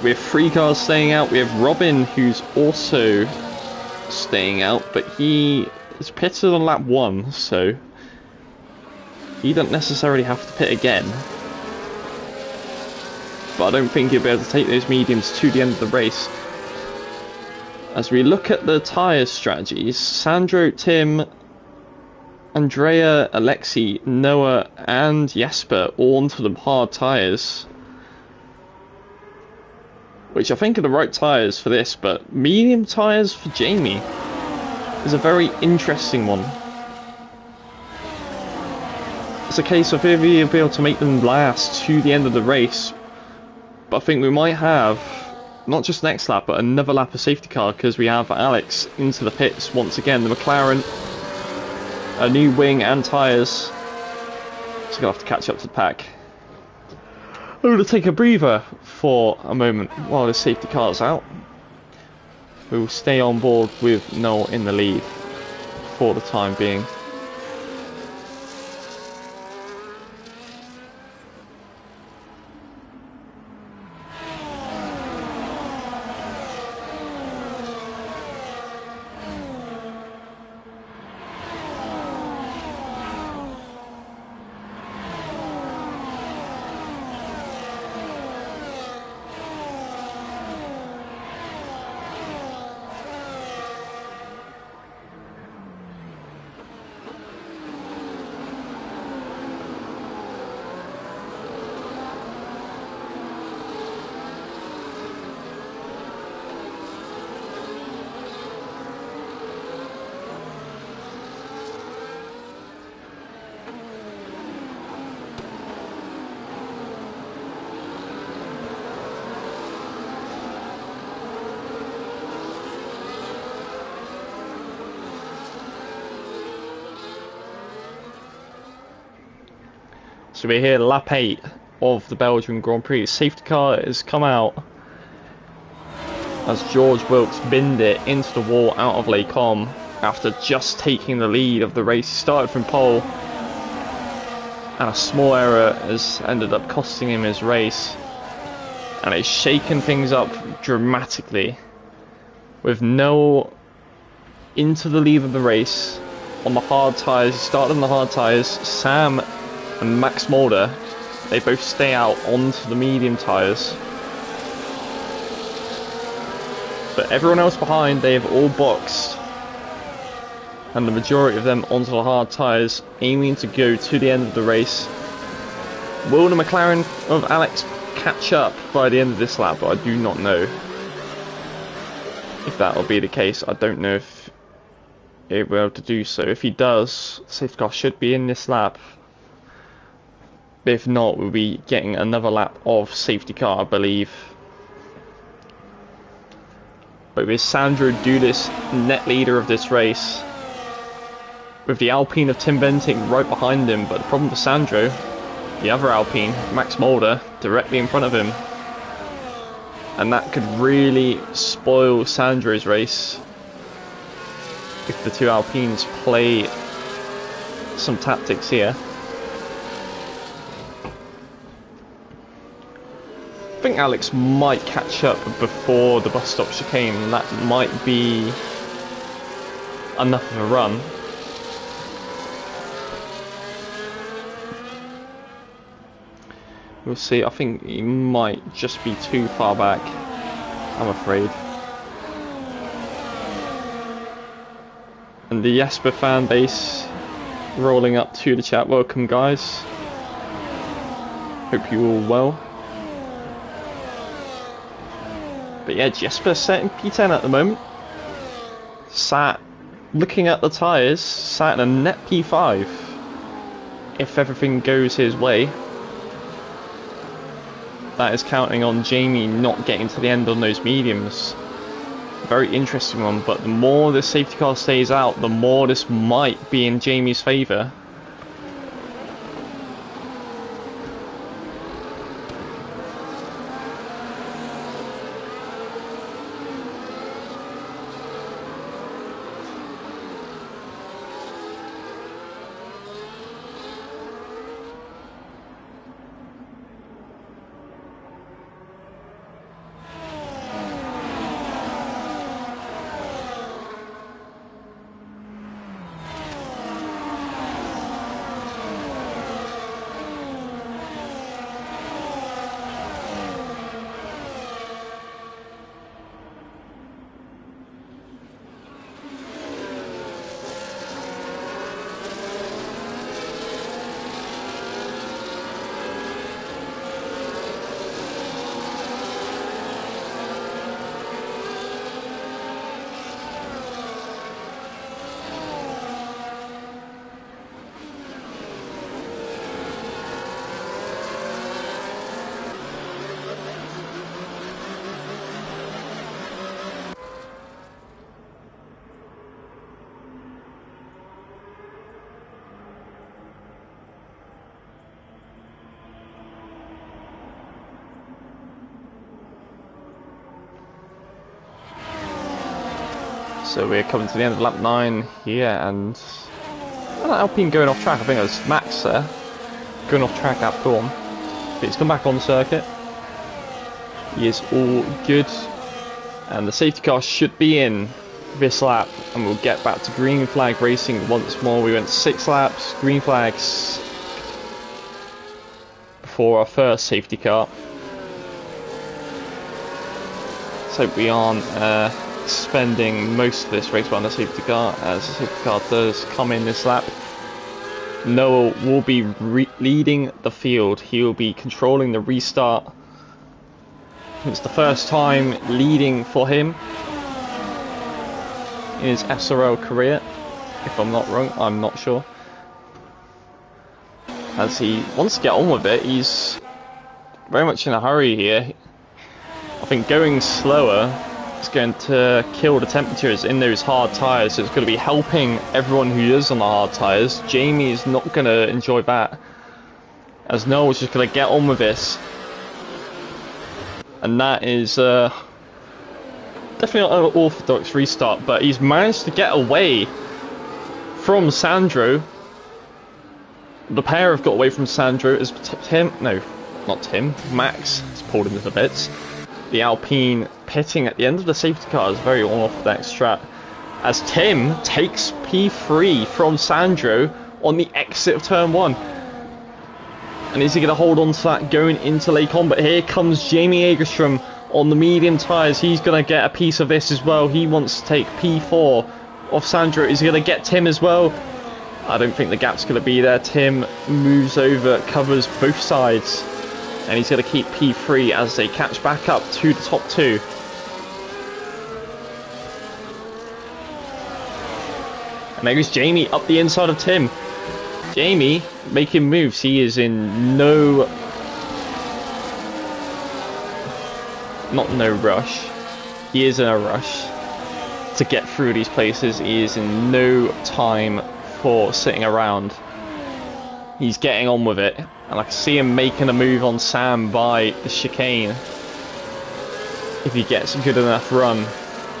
we have 3 cars staying out. We have Robin, who's also staying out, but he is pitted on lap 1, so he doesn't necessarily have to pit again. But I don't think he'll be able to take those mediums to the end of the race. As we look at the tyre strategies, Sandro, Tim, Andrea, Alexi, Noah and Jesper all onto the hard tyres. Which I think are the right tyres for this, but medium tyres for Jamie is a very interesting one. It's a case of if he'll be able to make them last to the end of the race. But I think we might have, not just next lap, but another lap of safety car, because we have Alex into the pits once again. The McLaren, a new wing and tyres. So going to have to catch up to the pack. I'm going to take a breather for a moment while the safety car's out. We will stay on board with Noel in the lead for the time being. So we're here, lap 8 of the Belgian Grand Prix. Safety car has come out as George Wilkes binned it into the wall out of Les Combes after just taking the lead of the race. He started from pole, and a small error has ended up costing him his race. And it's shaken things up dramatically, with Noel into the lead of the race on the hard tyres. He started on the hard tyres. Sam and Max Mulder, they both stay out onto the medium tyres. But everyone else behind, they have all boxed. And the majority of them onto the hard tyres, aiming to go to the end of the race. Will the McLaren of Alex catch up by the end of this lap? I do not know. if that will be the case. I don't know if he'll be able to do so. If he does, safety car should be in this lap. If not, we'll be getting another lap of safety car, I believe. But with Sandro Dulis, net leader of this race, with the Alpine of Tim Benting right behind him. But the problem with Sandro, the other Alpine, Max Mulder, directly in front of him. And that could really spoil Sandro's race if the two Alpines play some tactics here. I think Alex might catch up before the bus stop chicane, and that might be enough of a run. We'll see. I think he might just be too far back, I'm afraid. And the Jesper fan base rolling up to the chat. Welcome, guys. Hope you're all well. But yeah, Jesper set in P10 at the moment. Sat, looking at the tyres, sat in a net P5. If everything goes his way. That is counting on Jamie not getting to the end on those mediums. Very interesting one, but the more the safety car stays out, the more this might be in Jamie's favour. So we're coming to the end of lap 9 here, and Alpine going off track. I think it was Max there going off track at dawn. But he's come back on the circuit. He is all good, and the safety car should be in this lap, and we'll get back to green flag racing once more. We went 6 laps, green flags before our first safety car. Let's hope we aren't spending most of this race behind the safety car, as the safety car does come in this lap. Noah will be leading the field. He will be controlling the restart. It's the first time leading for him in his SRL career, if I'm not wrong. I'm not sure, as he wants to get on with it. He's very much in a hurry here. I think going slower is going to kill the temperatures in those hard tyres, so it's going to be helping everyone who is on the hard tyres. Jamie is not going to enjoy that, as Noel's just going to get on with this. And that is definitely not an orthodox restart, but he's managed to get away from Sandro. The pair have got away from Sandro as Max has pulled into the bits. The Alpine pitting at the end of the safety car is very unorthodox strat, as Tim takes P3 from Sandro on the exit of turn 1. And is he going to hold on to that going into Lake On? But here comes Jamie Agerstrom on the medium tyres. He's going to get a piece of this as well. He wants to take P4 off Sandro. Is he going to get Tim as well? I don't think the gap's going to be there. Tim moves over, covers both sides, and he's going to keep P3 as they catch back up to the top 2. And there goes Jamie up the inside of Tim. Jamie making moves. He is in no rush. He is in a rush to get through these places. He is in no time for sitting around. He's getting on with it. And I can see him making a move on Sam by the chicane if he gets a good enough run.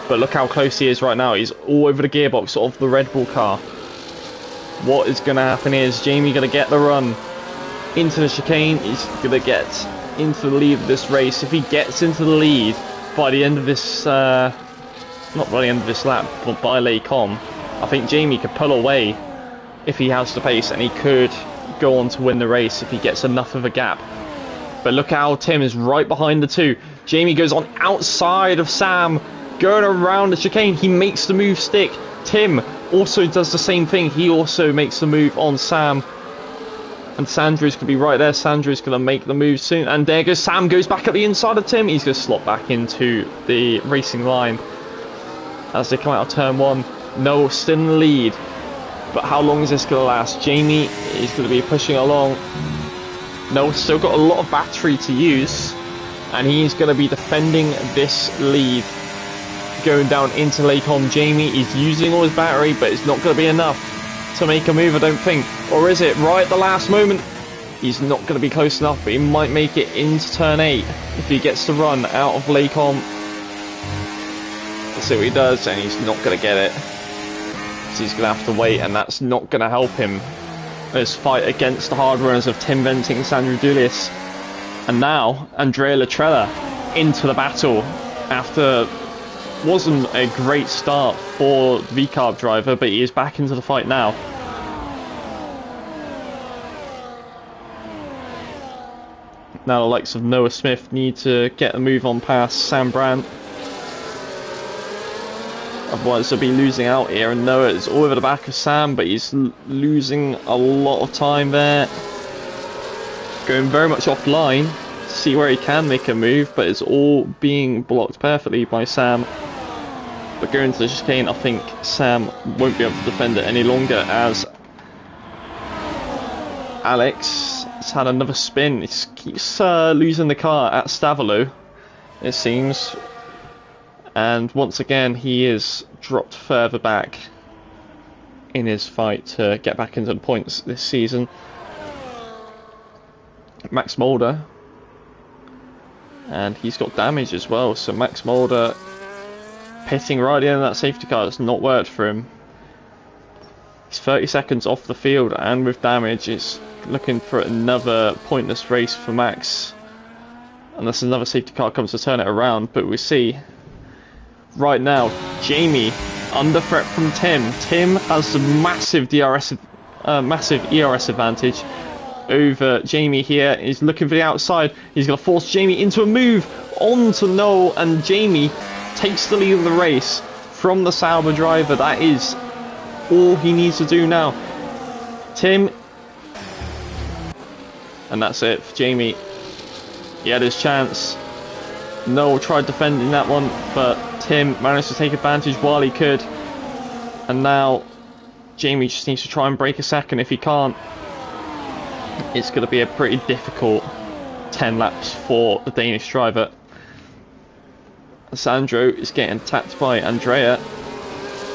But look how close he is right now. He's all over the gearbox of the Red Bull car. What is going to happen here? Is Jamie going to get the run into the chicane? He's going to get into the lead of this race. If he gets into the lead by the end of this, not by the end of this lap, but by Les Combes, I think Jamie could pull away if he has the pace, and he could go on to win the race if he gets enough of a gap. But look how Tim is right behind the two. Jamie goes on outside of Sam, going around the chicane. He makes the move stick. Tim also does the same thing. He also makes the move on Sam. And Sandro's going to be right there. Sandro's going to make the move soon. And there goes Sam, goes back at the inside of Tim. He's going to slot back into the racing line as they come out of turn one. Noel still in the lead. But how long is this going to last? Jamie is going to be pushing along. Noel's still got a lot of battery to use. And he's going to be defending this lead. Going down into Les Combes. Jamie is using all his battery, but it's not going to be enough to make a move, I don't think. Or is it? Right at the last moment. He's not going to be close enough, but he might make it into turn 8 if he gets to run out of Les Combes. Let's see what he does, and he's not going to get it. So he's going to have to wait, and that's not going to help him. This fight against the hard runners of Tim Venting and Sandro Dulius. And now, Andrea Latrella into the battle after wasn't a great start for the V-Carb driver, but he is back into the fight now. Now the likes of Noah Smith need to get a move on past Sam Brandt. Otherwise they'll be losing out here, and Noah is all over the back of Sam, but he's losing a lot of time there. Going very much offline to see where he can make a move, but it's all being blocked perfectly by Sam. But going to the chicane, I think Sam won't be able to defend it any longer, as Alex has had another spin. He keeps losing the car at Stavelot, it seems. And once again, he is dropped further back in his fight to get back into the points this season. Max Mulder. And he's got damage as well, so Max Mulder pitting right in that safety car. It's not worked for him. He's 30 seconds off the field, and with damage, it's looking for another pointless race for Max, unless another safety car comes to turn it around. But we see right now Jamie under threat from Tim. Tim has the massive massive ERS advantage over Jamie here. He's looking for the outside. He's going to force Jamie into a move onto Noel, and Jamie takes the lead of the race from the Sauber driver. That is all he needs to do now. Tim, and that's it for Jamie. He had his chance. Noel tried defending that one, but Tim managed to take advantage while he could. And now Jamie just needs to try and break a second. If he can't, it's going to be a pretty difficult 10 laps for the Danish driver. Sandro is getting attacked by Andrea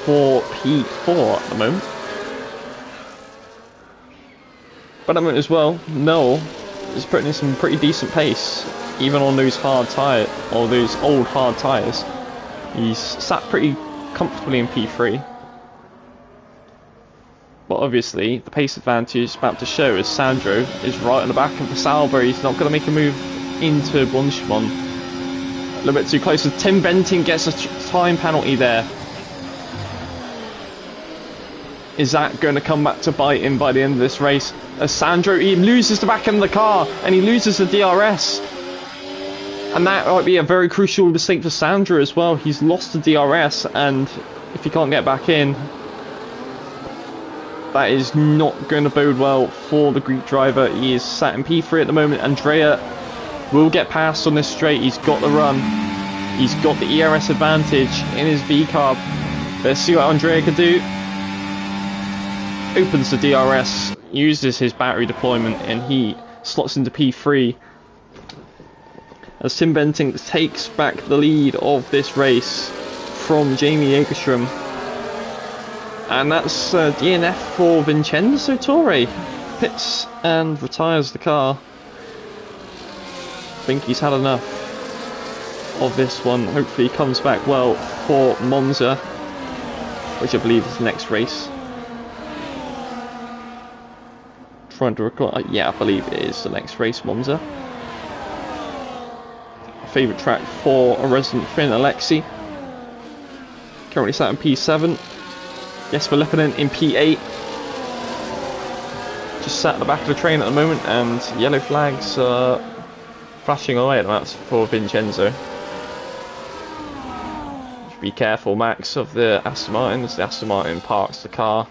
for P4 at the moment. But at the moment as well, Noel is putting in some pretty decent pace, even on those hard tyre, or those old hard tyres. He's sat pretty comfortably in P3. But obviously, the pace advantage is about to show as Sandro is right on the back of the Sauber. He's not going to make a move into Blanchimont. A little bit too close, as Tim Venting gets a time penalty there. Is that going to come back to bite him by the end of this race? As Sandro, he loses the back end of the car, and he loses the DRS. And that might be a very crucial mistake for Sandro as well. He's lost the DRS, and if he can't get back in, that is not going to bode well for the Greek driver. He is sat in P3 at the moment. Andrea will get past on this straight. He's got the run. He's got the ERS advantage in his V-carb. Let's see what Andrea can do. opens the DRS, uses his battery deployment, and he slots into P3 as Tim Bentinck takes back the lead of this race from Jamie Jägerström. And that's DNF for Vincenzo Torre. Pits and retires the car. I think he's had enough of this one. Hopefully he comes back well for Monza, which I believe is the next race. Trying to recall, yeah, I believe it is the next race, Monza. Favourite track for a resident Finn, Alexi. Currently sat in P7. Jesper Lippinen in P8. Just sat at the back of the train at the moment, and yellow flags are flashing away at the mats for Vincenzo. Just be careful, Max, of the Aston Martin, as the Aston Martin parks the car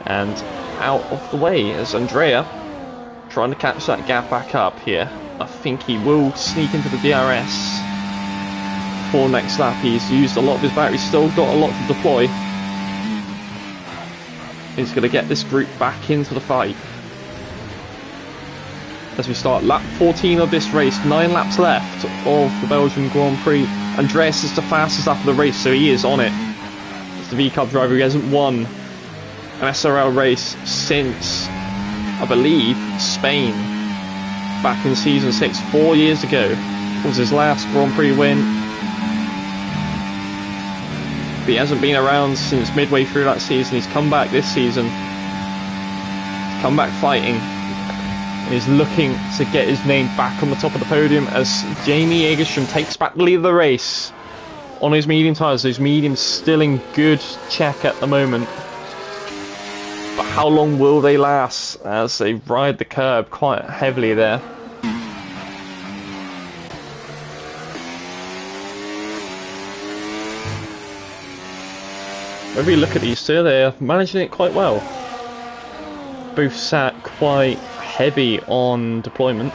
and out of the way as Andrea trying to catch that gap back up here. I think he will sneak into the DRS for next lap. He's used a lot of his battery, still got a lot to deploy. He's going to get this group back into the fight as we start lap 14 of this race. 9 laps left of the Belgian Grand Prix. Andreas is the fastest lap of the race, so he is on it. It's the V-Cub driver. He hasn't won an SRL race since, I believe, Spain back in season 6 4 years ago. It was his last Grand Prix win, but he hasn't been around since midway through that season. He's come back this season, he's come back fighting, and he's looking to get his name back on the top of the podium as Jamie Jägerström takes back the lead of the race on his medium tyres. Those mediums still in good check at the moment, but how long will they last as they ride the curb quite heavily there? If we look at these two, they're managing it quite well. Both sat quite heavy on deployment,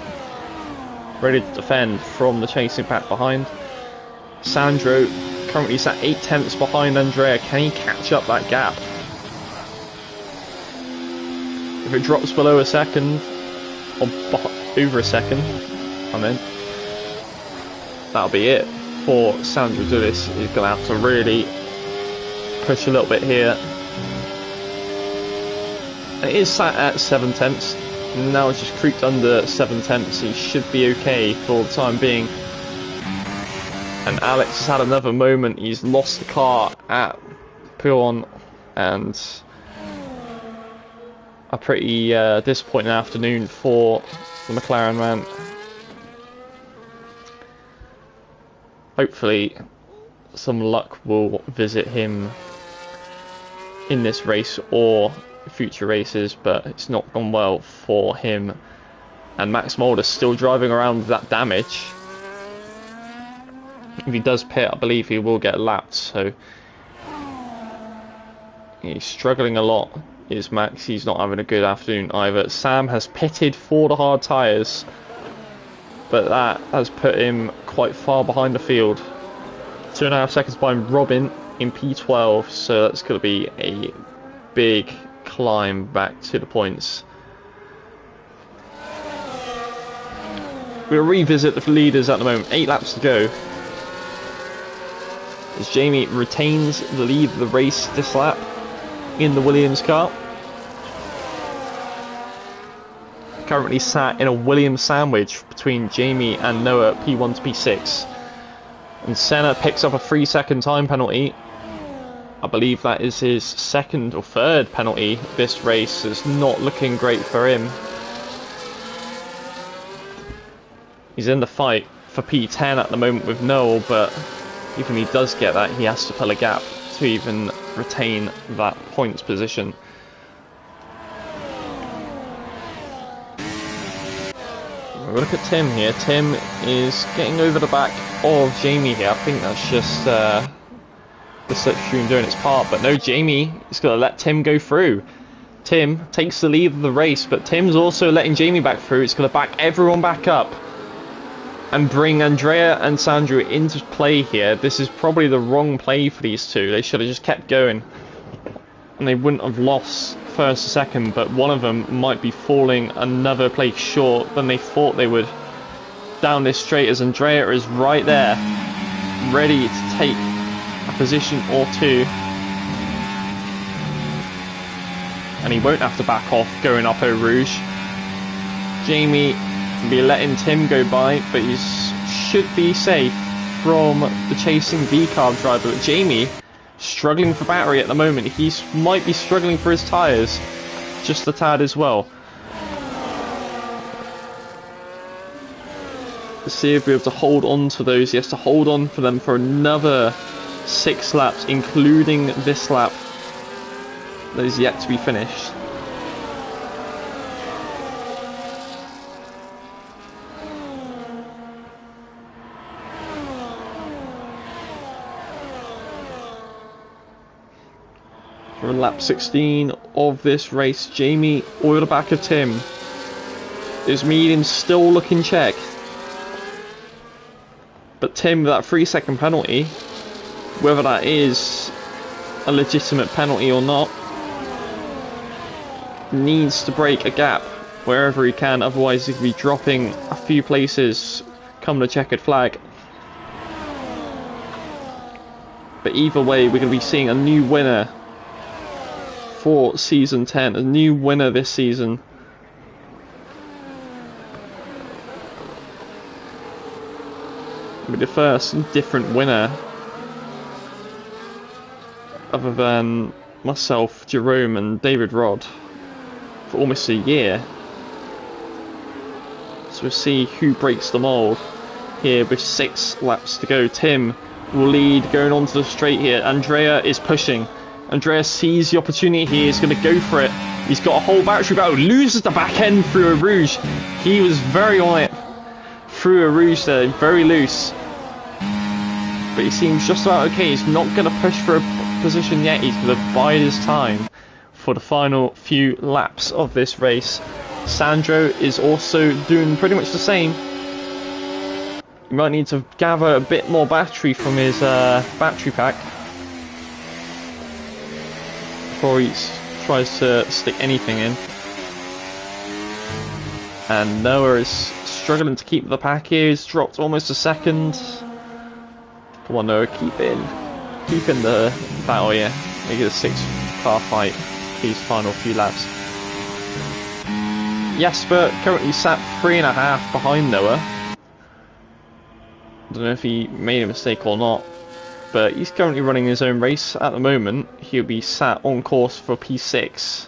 ready to defend from the chasing pack behind. Sandro currently sat 8/10 behind Andrea. Can he catch up that gap? If it drops below a second, or over a second, that'll be it for Sandro to do this. He's going to have to really push a little bit here. It is sat at 7/10. Now it's just creeped under 7/10. He should be okay for the time being. And Alex has had another moment. He's lost the car at Pouillon, and a pretty disappointing afternoon for the McLaren man. Hopefully some luck will visit him in this race or future races, but it's not gone well for him. And Max Mulder's still driving around with that damage. If he does pit, I believe he will get lapped, so he's struggling a lot, is Max. He's not having a good afternoon either. Sam has pitted for the hard tyres, but that has put him quite far behind the field. 2.5 seconds behind Robin in P12, so that's going to be a big climb back to the points. We'll revisit the leaders at the moment. 8 laps to go as Jamie retains the lead of the race this lap in the Williams car. Currently sat in a Williams sandwich between Jamie and Noah at P1 to P6. And Senna picks up a 3-second time penalty. I believe that is his second or third penalty this race. It's not looking great for him. He's in the fight for P10 at the moment with Noel, but even if he does get that, he has to pull a gap to even retain that points position. We'll look at Tim here. Tim is getting over the back of Jamie here. I think that's just the slipstream doing its part, but no, Jamie is going to let Tim go through. Tim takes the lead of the race, but Tim's also letting Jamie back through. It's going to back everyone back up and bring Andrea and Sandro into play here. This is probably the wrong play for these two. They should have just kept going, and they wouldn't have lost first or second, but one of them might be falling another place short than they thought they would down this straight, as Andrea is right there, ready to take a position or two. And he won't have to back off going up Eau Rouge. Jamie will be letting Tim go by, but he should be safe from the chasing V-carb driver. But Jamie struggling for battery at the moment. He might be struggling for his tyres just a tad as well. Let's see if we're able to hold on to those. He has to hold on for them for another 6 laps, including this lap that is yet to be finished. For lap 16 of this race, Jamie oiled the back of Tim. His medium still looking check. But Tim, with that 3-second penalty, whether that is a legitimate penalty or not, needs to break a gap wherever he can, otherwise he could be dropping a few places come the checkered flag. But either way, we're going to be seeing a new winner for season 10, a new winner this season. It'll be the first different winner other than myself, Jerome and David Rod for almost a year. So we'll see who breaks the mould here with 6 laps to go. Tim will lead going onto the straight here. Andrea is pushing. Andrea sees the opportunity here. He's going to go for it. He's got a whole battery battle. Loses the back end through Eau Rouge. He was very on it through Eau Rouge there. Very loose. But he seems just about okay. He's not going to push for a position yet. He's going to bide his time for the final few laps of this race. Sandro is also doing pretty much the same. He might need to gather a bit more battery from his battery pack before he tries to stick anything in. And Noah is struggling to keep the pack here. He's dropped almost a second. Come on Noah, keep in the battle here. Make it a 6-car fight these final few laps. Jasper currently sat 3.5 behind Noah. I don't know if he made a mistake or not, but he's currently running his own race at the moment. He'll be sat on course for P6.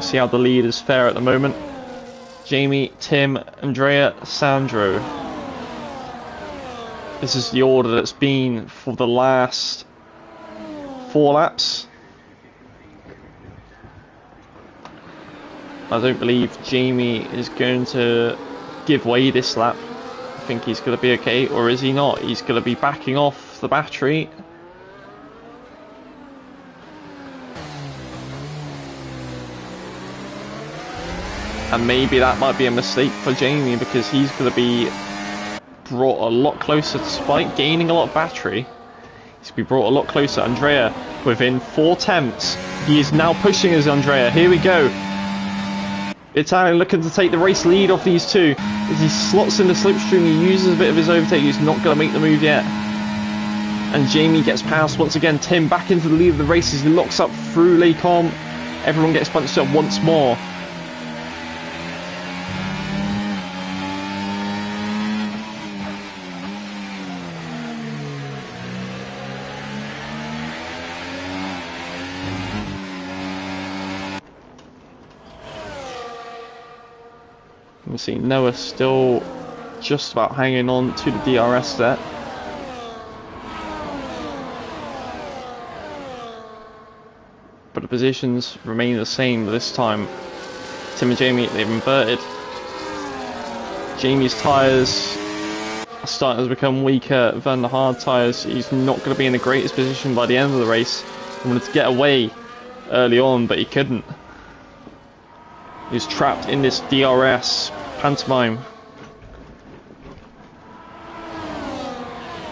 See how the leaders fare at the moment. Jamie, Tim, Andrea, Sandro. This is the order that's been for the last 4 laps. I don't believe Jamie is going to give way this lap. I think he's going to be okay, or is he not? He's going to be backing off the battery. And maybe that might be a mistake for Jamie, because he's going to be brought a lot closer, despite gaining a lot of battery. He's going to be brought a lot closer. Andrea, within 4 attempts, he is now pushing as Andrea. Here we go. Italian looking to take the race lead off these two. As he slots in the slipstream, he uses a bit of his overtake. He's not going to make the move yet. And Jamie gets passed once again. Tim back into the lead of the race as he locks up through Les Combes. Everyone gets punched up once more. You can see Noah still just about hanging on to the DRS there. But the positions remain the same this time. Tim and Jamie, they've inverted. Jamie's tyres are starting to become weaker than the hard tyres. He's not going to be in the greatest position by the end of the race. He wanted to get away early on, but he couldn't. He's trapped in this DRS pantomime.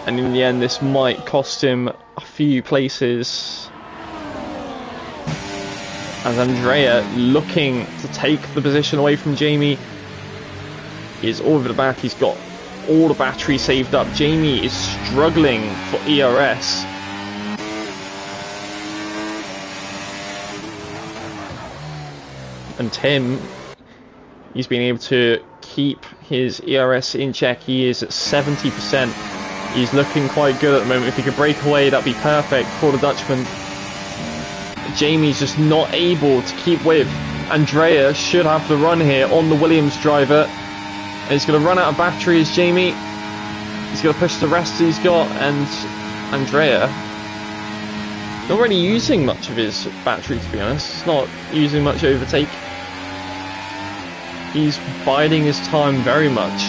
And in the end, this might cost him a few places. As Andrea looking to take the position away from Jamie. Is all over the back. He's got all the battery saved up. Jamie is struggling for ERS. And Tim, he's been able to keep his ERS in check. He is at 70%. He's looking quite good at the moment. If he could break away, that'd be perfect for the Dutchman. Jamie's just not able to keep with. Andrea should have the run here on the Williams driver. And he's going to run out of batteries, Jamie. He's going to push the rest he's got, and Andrea not really using much of his battery, to be honest. He's not using much overtake. He's biding his time very much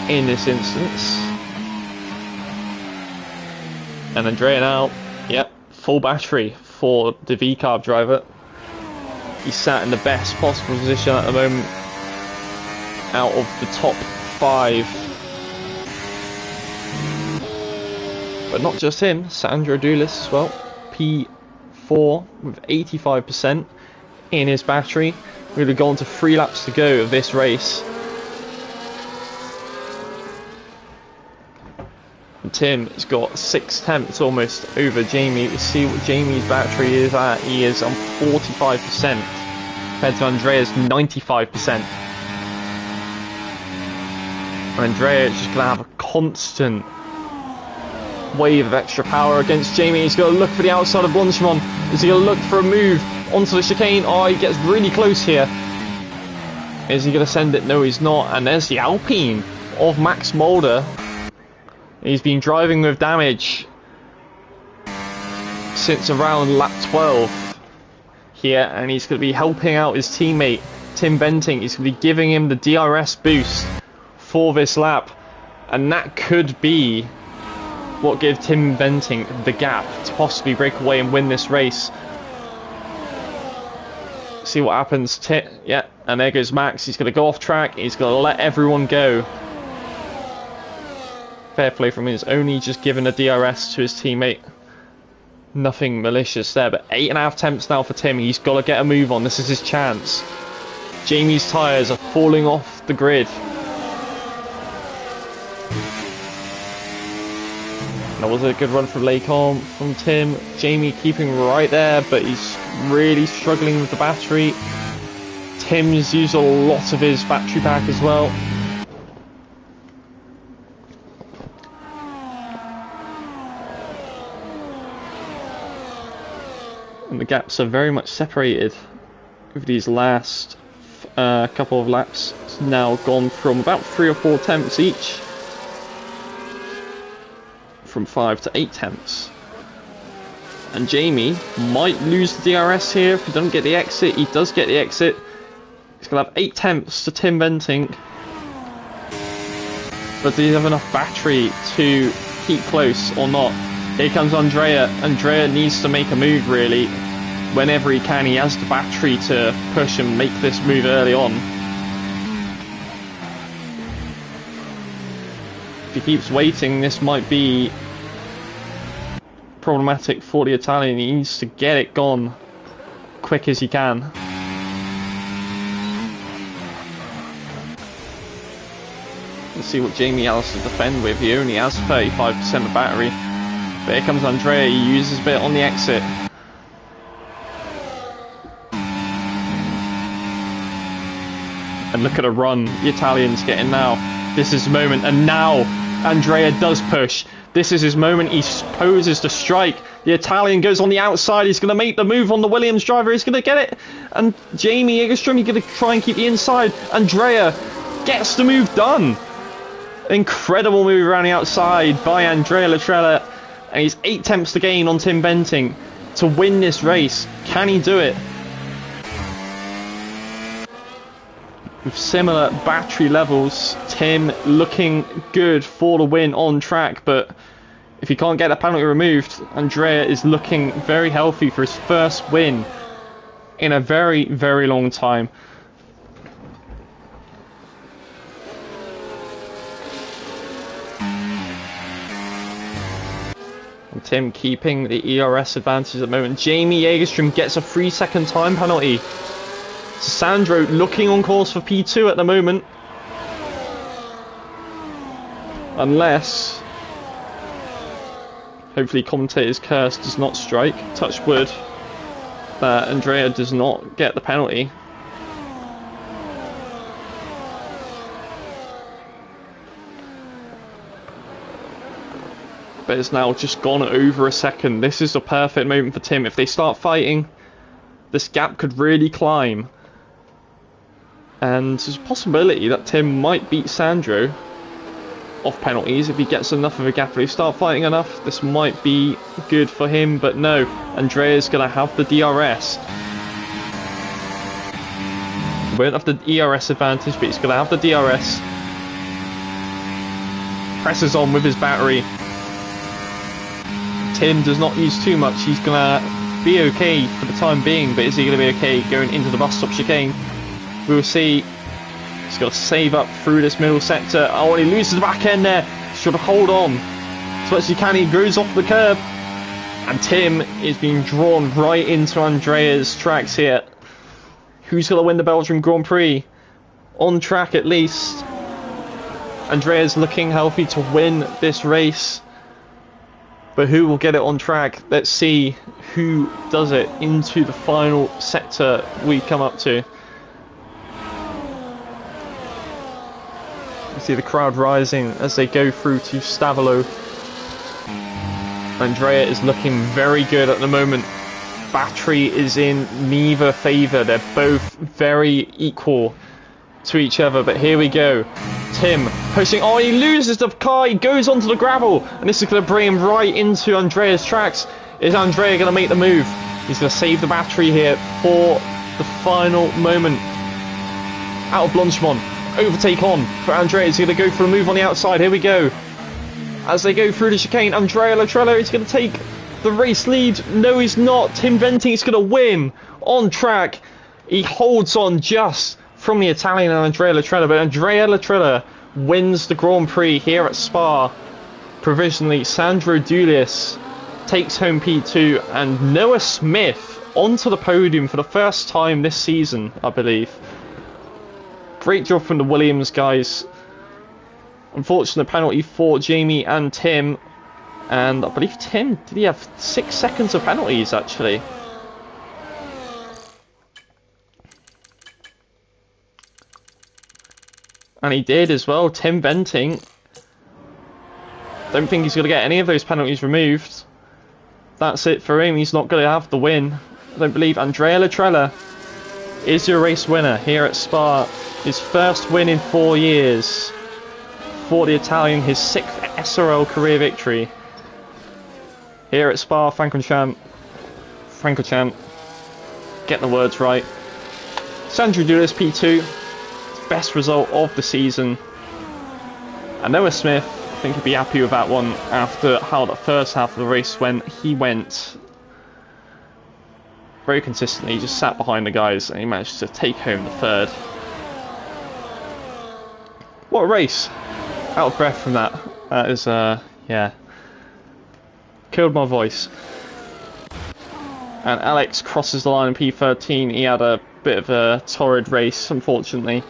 in this instance. And Andrea now, yep, full battery for the V-carb driver. He's sat in the best possible position at the moment out of the top 5. But not just him, Sandro Doulis as well. P4 with 85% in his battery. We're going to go on to 3 laps to go of this race. And Tim has got 6 tenths almost over Jamie. Let's see what Jamie's battery is at. He is on 45% compared to Andrea's 95%. And Andrea is just going to have a constant wave of extra power against Jamie. He's got to look for the outside of Bonchemont. Is he going to look for a move onto the chicane? Oh, he gets really close here. Is he going to send it? No, he's not. And there's the Alpine of Max Mulder. He's been driving with damage since around lap 12 here, and he's going to be helping out his teammate Tim Benting. He's going to be giving him the DRS boost for this lap, and that could be what gives Tim Benting the gap to possibly break away and win this race. See what happens. Yeah, and there goes Max. He's going to go off track. He's going to let everyone go. Fair play from him. He's only just given a DRS to his teammate. Nothing malicious there, but 8.5 temps now for Tim. He's got to get a move on. This is his chance. Jamie's tyres are falling off the grid. That was a good run from Lacombe, from Tim. Jamie keeping right there, but he's really struggling with the battery. Tim's used a lot of his battery pack as well. And the gaps are very much separated with these last couple of laps. It's now gone from about 3 or 4 temps each, from 5 to 8 tenths. And Jamie might lose the DRS here if he doesn't get the exit. He does get the exit. He's going to have 8 tenths to Tim Benting. But does he have enough battery to keep close or not? Here comes Andrea. Andrea needs to make a move really. Whenever he can, he has the battery to push and make this move early on. If he keeps waiting, this might be problematic for the Italian. He needs to get it gone quick as he can. Let's see what Jamie has to defend with. He only has 35% of battery. But here comes Andrea. He uses a bit on the exit. And look at a run the Italian's getting now. This is the moment, and now Andrea does push. This is his moment. He poses to strike. The Italian goes on the outside. He's going to make the move on the Williams driver. He's going to get it. And Jamie Egerstrom, he's going to try and keep the inside. Andrea gets the move done. Incredible move around the outside by Andrea Latrella. And he's 8 tenths to gain on Tim Benting to win this race. Can he do it? With similar battery levels, Tim looking good for the win on track, but if he can't get the penalty removed, Andrea is looking very healthy for his first win in a very, very long time. Tim keeping the ERS advantage at the moment. Jamie Jägerstrom gets a 3-second time penalty. Sandro looking on course for P2 at the moment. Unless, hopefully commentator's curse does not strike, touch wood, that Andrea does not get the penalty. But it's now just gone over a second. This is a perfect moment for Tim. If they start fighting, this gap could really climb. And there's a possibility that Tim might beat Sandro off penalties if he gets enough of a gap. If they start fighting enough, this might be good for him. But no, Andrea's going to have the DRS. He won't have the ERS advantage, but he's going to have the DRS. Presses on with his battery. Tim does not use too much. He's going to be okay for the time being, but is he going to be okay going into the bus stop chicane? We will see. He's got to save up through this middle sector. Oh, and he loses the back end there. He's got to hold on as much as he can. He goes off the curb. And Tim is being drawn right into Andrea's tracks here. Who's going to win the Belgian Grand Prix? On track at least. Andrea's looking healthy to win this race. But who will get it on track? Let's see who does it into the final sector we come up to. You see the crowd rising as they go through to Stavolo. Andrea is looking very good at the moment. Battery is in neither favour. They're both very equal to each other. But here we go. Tim pushing. Oh, he loses the car. He goes onto the gravel. And this is going to bring him right into Andrea's tracks. Is Andrea going to make the move? He's going to save the battery here for the final moment. Out of Blanchemont. Overtake on for Andrea. He's going to go for a move on the outside. Here we go. As they go through the chicane, Andrea Latrello is going to take the race lead. No, he's not. Tim Venting is going to win on track. He holds on just from the Italian and Andrea Latrella, but Andrea Latrella wins the Grand Prix here at Spa. Provisionally, Sandro Dulius takes home P2, and Noah Smith onto the podium for the first time this season, I believe. Great job from the Williams guys. Unfortunate penalty for Jamie and Tim. And I believe Tim, did he have 6 seconds of penalties actually? And he did as well. Tim Venting. Don't think he's going to get any of those penalties removed. That's it for him. He's not going to have the win. I don't believe Andrea Latrella is your race winner here at Spa. His first win in 4 years for the Italian. His 6th SRL career victory here at Spa. Francorchamps. Get the words right. Sandro Dulis P2. Best result of the season. And Noah Smith, I think he'd be happy with that one after how the first half of the race went. He went very consistently, he just sat behind the guys and he managed to take home the third. What a race! Out of breath from that. That is, yeah. Killed my voice. And Alex crosses the line in P13. He had a bit of a torrid race, unfortunately.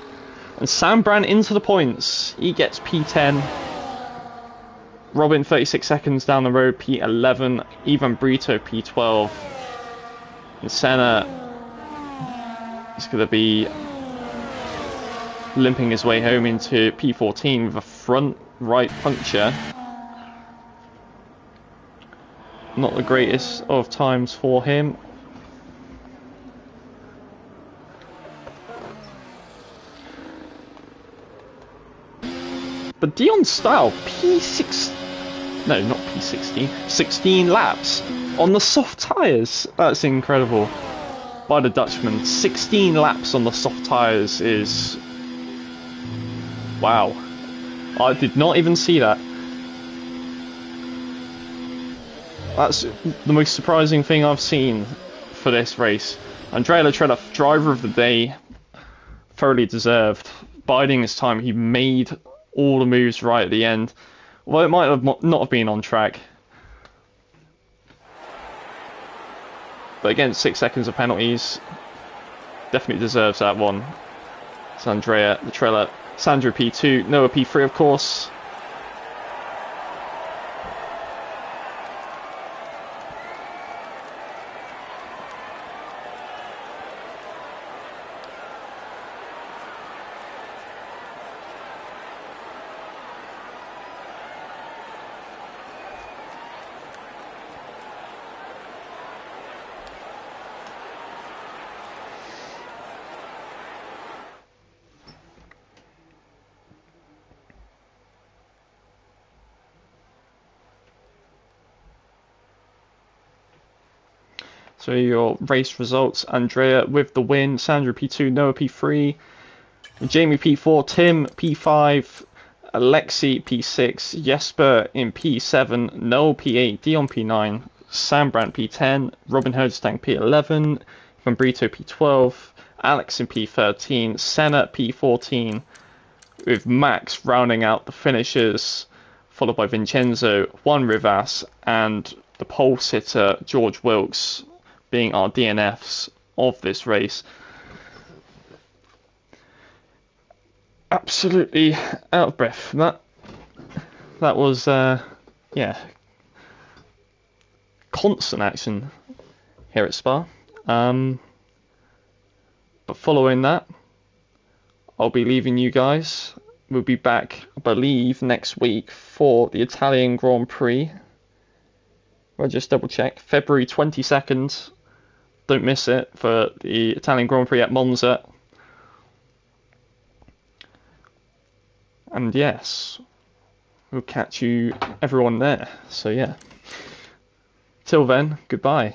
And Sam Brandt into the points. He gets P10. Robin 36 seconds down the road, P11. Ivan Brito P12. And Senna is going to be limping his way home into P14 with a front right puncture. Not the greatest of times for him. But Dion Style, P6... No, not P16. 16 laps on the soft tyres. That's incredible. By the Dutchman. 16 laps on the soft tyres is... Wow. I did not even see that. That's the most surprising thing I've seen for this race. Andrea Latrella, driver of the day, thoroughly deserved. Biding his time, he made all the moves right at the end. Well, it might have not have been on track. but again, 6 seconds of penalties. Definitely deserves that one. It's Andrea, the trailer, Sandra P2, Noah P3 of course. So your race results: Andrea with the win, Sandra P2, Noah P3, Jamie P4, Tim P5, Alexi P6, Jesper in P7, Noel P8, Dion P9, Sam Brandt P10, Robin Herdstang P11, Van Brito P12, Alex in P13, Senna P14, with Max rounding out the finishers, followed by Vincenzo, Juan Rivas, and the pole sitter George Wilkes being our DNFs of this race. Absolutely out of breath. That was yeah, constant action here at Spa. But following that, I'll be leaving you guys. We'll be back, I believe, next week for the Italian Grand Prix. I'll just double check. February 22nd. Don't miss it for the Italian Grand Prix at Monza. And yes, we'll catch you everyone there. So yeah. Till then, goodbye.